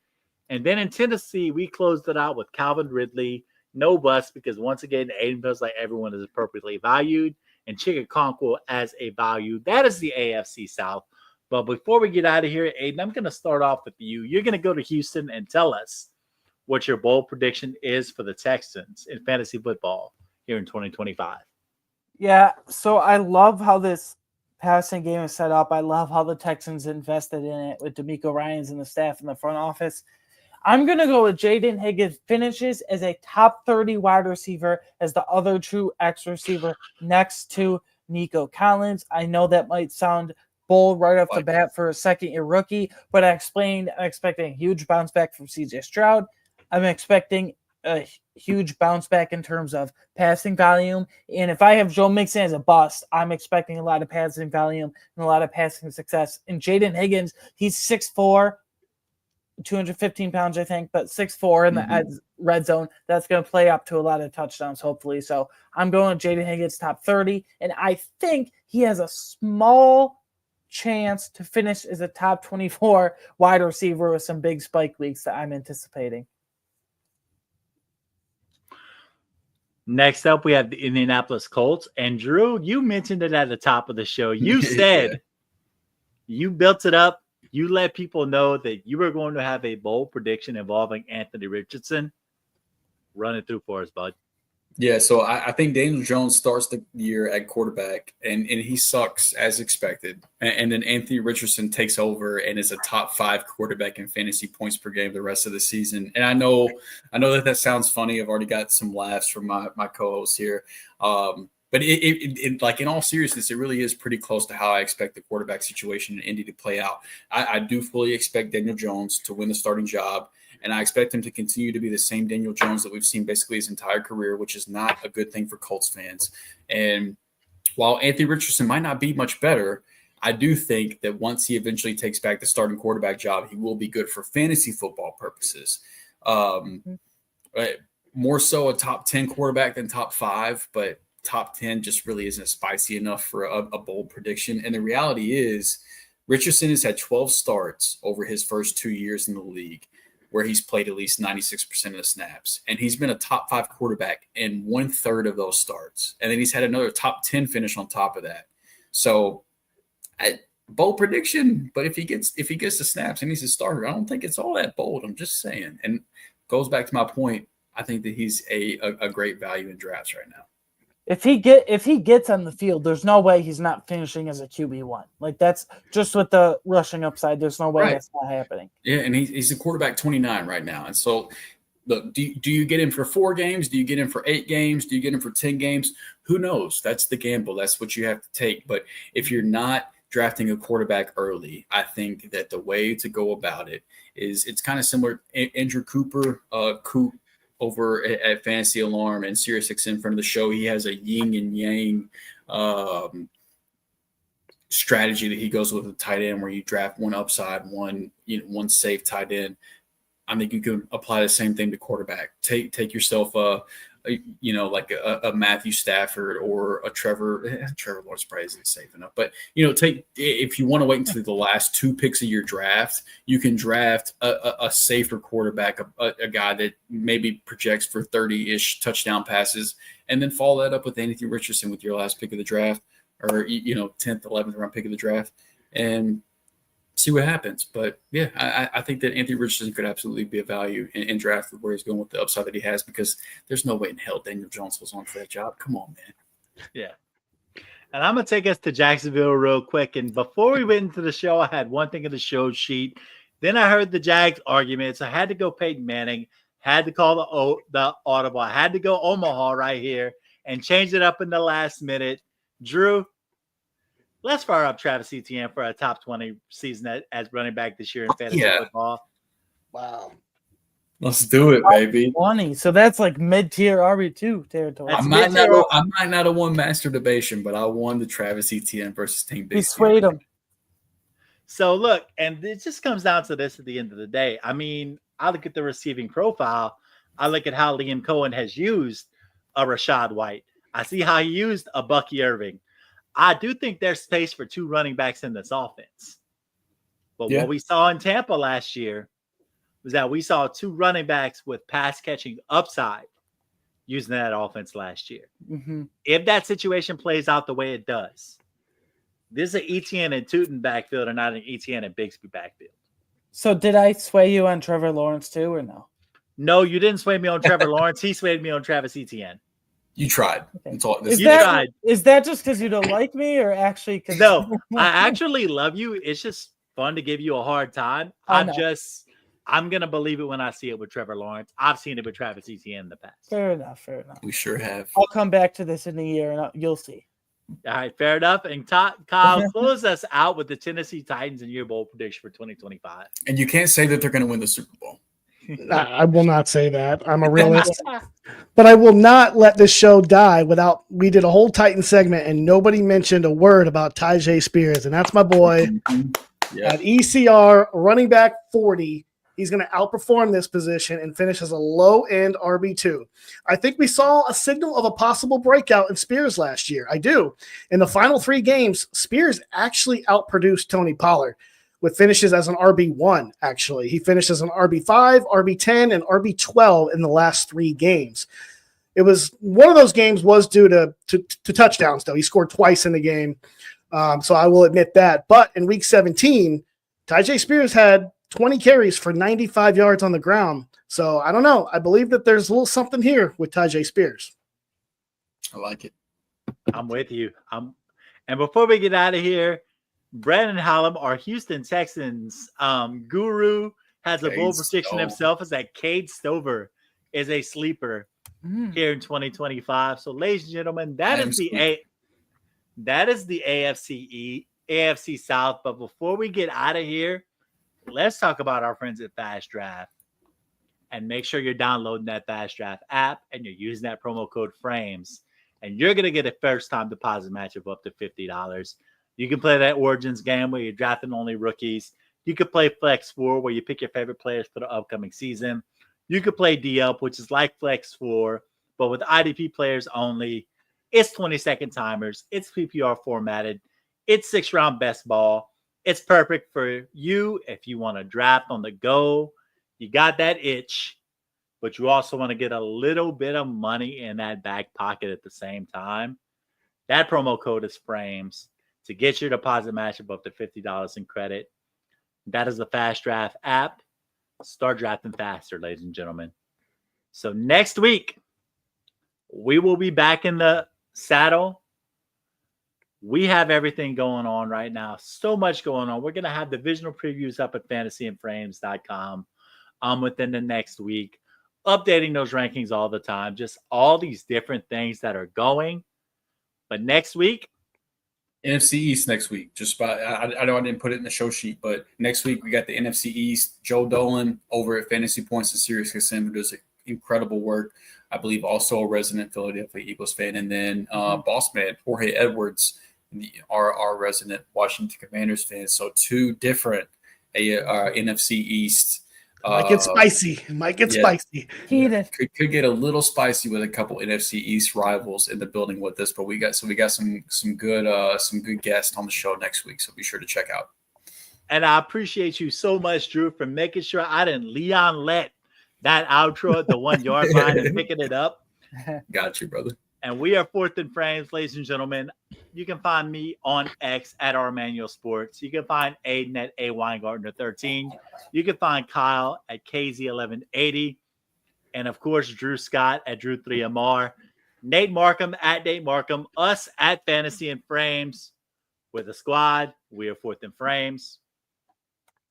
And then in Tennessee, we closed it out with Calvin Ridley, no bust, because once again, Aidan feels like everyone is appropriately valued, and Chigakonkwo as a value. That is the AFC South. But before we get out of here, Aidan, I'm going to start off with you. You're going to go to Houston and tell us what your bold prediction is for the Texans in fantasy football here in 2025. Yeah, so I love how this passing game is set up. I love how the Texans invested in it with DeMeco Ryans and the staff in the front office. I'm going to go with Jaden Higgins finishes as a top 30 wide receiver as the other true X receiver next to Nico Collins. I know that might sound bold right off the bat for a second-year rookie, but I'm expecting a huge bounce back from CJ Stroud. I'm expecting a huge bounce back in terms of passing volume. And if I have Joe Mixon as a bust, I'm expecting a lot of passing volume and a lot of passing success. And Jaden Higgins, he's 6'4", 215 pounds, I think, but 6'4" in the red zone. That's going to play up to a lot of touchdowns, hopefully. So I'm going with Jaden Higgins top 30, and I think he has a small chance to finish as a top 24 wide receiver with some big spike weeks that I'm anticipating. Next up, we have the Indianapolis Colts. And Drew, you mentioned it at the top of the show. You said you built it up. You let people know that you were going to have a bold prediction involving Anthony Richardson. Run it through for us, bud. Yeah, so I think Daniel Jones starts the year at quarterback, and he sucks as expected. And then Anthony Richardson takes over and is a top 5 quarterback in fantasy points per game the rest of the season. And I know that sounds funny. I've already got some laughs from my co-hosts here. But it like in all seriousness, it really is pretty close to how I expect the quarterback situation in Indy to play out. I do fully expect Daniel Jones to win the starting job, and I expect him to continue to be the same Daniel Jones that we've seen basically his entire career, which is not a good thing for Colts fans. And while Anthony Richardson might not be much better, I do think that once he eventually takes back the starting quarterback job, he will be good for fantasy football purposes. More so a top 10 quarterback than top 5, but top 10 just really isn't spicy enough for a bold prediction. And the reality is Richardson has had 12 starts over his first 2 years in the league where he's played at least 96% of the snaps. And he's been a top 5 quarterback in 1/3 of those starts. And then he's had another top 10 finish on top of that. So bold prediction, but if he gets the snaps and he's a starter, I don't think it's all that bold. I'm just saying. And goes back to my point. I think that he's a great value in drafts right now. If he gets on the field, there's no way he's not finishing as a QB1. Like that's just with the rushing upside. There's no way that's not happening. Yeah, and he's a quarterback 29 right now. And so, look, do you get him for 4 games? Do you get him for 8 games? Do you get him for 10 games? Who knows? That's the gamble. That's what you have to take. But if you're not drafting a quarterback early, I think that the way to go about it is it's kind of similar. Andrew Cooper, Coop, over at Fantasy Alarm and SiriusXM in front of the show, he has a yin and yang strategy that he goes with a tight end where you draft one upside, one safe tight end. I think you can apply the same thing to quarterback. Take yourself like a Matthew Stafford or a Trevor Lawrence probably isn't safe enough. But if you want to wait until the last 2 picks of your draft, you can draft a safer quarterback, a guy that maybe projects for 30-ish touchdown passes, and then follow that up with Anthony Richardson with your last pick of the draft, or 10th, 11th round pick of the draft, and see what happens. But yeah, I think that Anthony Richardson could absolutely be a value in draft where he's going with the upside that he has, because there's no way in hell Daniel Jones was on for that job. Come on, man. Yeah. And I'm going to take us to Jacksonville real quick. And before we went into the show, I had one thing in the show sheet. Then I heard the Jags arguments. I had to go Peyton Manning, had to call the audible. I had to go Omaha right here and change it up in the last minute. Drew, let's fire up Travis Etienne for a top 20 season as running back this year in fantasy football. Wow. Let's do it, baby. 20. So that's like mid-tier RB2 territory. I might not have won masturbation, but I won the Travis Etienne versus Team Big. He swayed him. So look, and it just comes down to this at the end of the day. I mean, I look at the receiving profile. I look at how Liam Cohen has used a Rashad White. I see how he used a Bucky Irving. I do think there's space for 2 running backs in this offense. But what we saw in Tampa last year was that we saw 2 running backs with pass catching upside using that offense last year. Mm-hmm. If that situation plays out the way it does, this is an Etienne and Tootin backfield and not an Etienne and Bigsby backfield. So did I sway you on Trevor Lawrence too or no? No, you didn't sway me on Trevor Lawrence. He swayed me on Travis Etienne. You tried. Okay. Tried. Is that just because you don't like me or actually because... No, I actually love you. It's just fun to give you a hard time. I'm going to believe it when I see it with Trevor Lawrence. I've seen it with Travis Etienne in the past. Fair enough. We sure have. I'll come back to this in a year and you'll see. All right, fair enough. And Kyle, close us out with the Tennessee Titans and your bowl prediction for 2025. And you can't say that they're going to win the Super Bowl. I will not say that. I'm a realist. But I will not let this show die without – we did a whole Titan segment and nobody mentioned a word about Tyjae Spears. And that's my boy at ECR, running back 40. He's going to outperform this position and finish as a low-end RB2. I think we saw a signal of a possible breakout in Spears last year. I do. In the final 3 games, Spears actually outproduced Tony Pollard with finishes as an RB1, actually. He finished as an RB5, RB10, and RB12 in the last 3 games. It was one of those games was due to touchdowns, though. He scored twice in the game, so I will admit that. But in Week 17, Tyjae Spears had 20 carries for 95 yards on the ground. So I don't know. I believe that there's a little something here with Tyjae Spears. I like it. I'm with you. And before we get out of here, Brandon Hallam, our Houston Texans guru, has a bold prediction himself is that Cade Stover is a sleeper here in 2025. So, ladies and gentlemen, that is the AFC South. But before we get out of here, let's talk about our friends at Fast Draft. And make sure you're downloading that Fast Draft app and you're using that promo code FRAMES. And you're going to get a first-time deposit match of up to $50. You can play that Origins game where you're drafting only rookies. You could play Flex 4 where you pick your favorite players for the upcoming season. You could play D-Up, which is like Flex 4, but with IDP players only. It's 20-second timers. It's PPR formatted. It's 6-round best ball. It's perfect for you if you want to draft on the go. You got that itch, but you also want to get a little bit of money in that back pocket at the same time. That promo code is FRAMES to get your deposit match of up to $50 in credit. That is the Fast Draft app. Start drafting faster, ladies and gentlemen. So next week, we will be back in the saddle. We have everything going on right now. So much going on. We're going to have divisional previews up at fantasyandframes.com within the next week. Updating those rankings all the time. Just all these different things that are going. But next week, NFC East next week. I know I didn't put it in the show sheet, but next week we got the NFC East. Joe Dolan over at Fantasy Points and Sirius XM, who does incredible work. I believe also a resident Philadelphia Eagles fan. And then boss man Jorge Edwards, our resident Washington Commanders fan. So 2 different NFC East. Might get spicy. Spicy. Could get a little spicy with a couple NFC East rivals in the building with us, but we got some good guests on the show next week, so be sure to check out. And I appreciate you so much, Drew, for making sure I didn't Leon let that outro at the 1 yard line and picking it up. Got you, brother. And we are Fourth and Frames, ladies and gentlemen. You can find me on X at Armanuel Sports. You can find Aidan at A Weingartner 13. You can find Kyle at KZ1180. And of course, Drew Scott at Drew3MR. Nate Markham at Nate Markham. Us at Fantasy and Frames. With a squad, we are Fourth and Frames.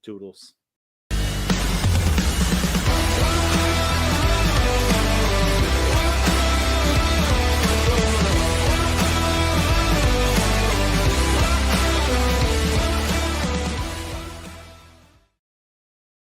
Toodles.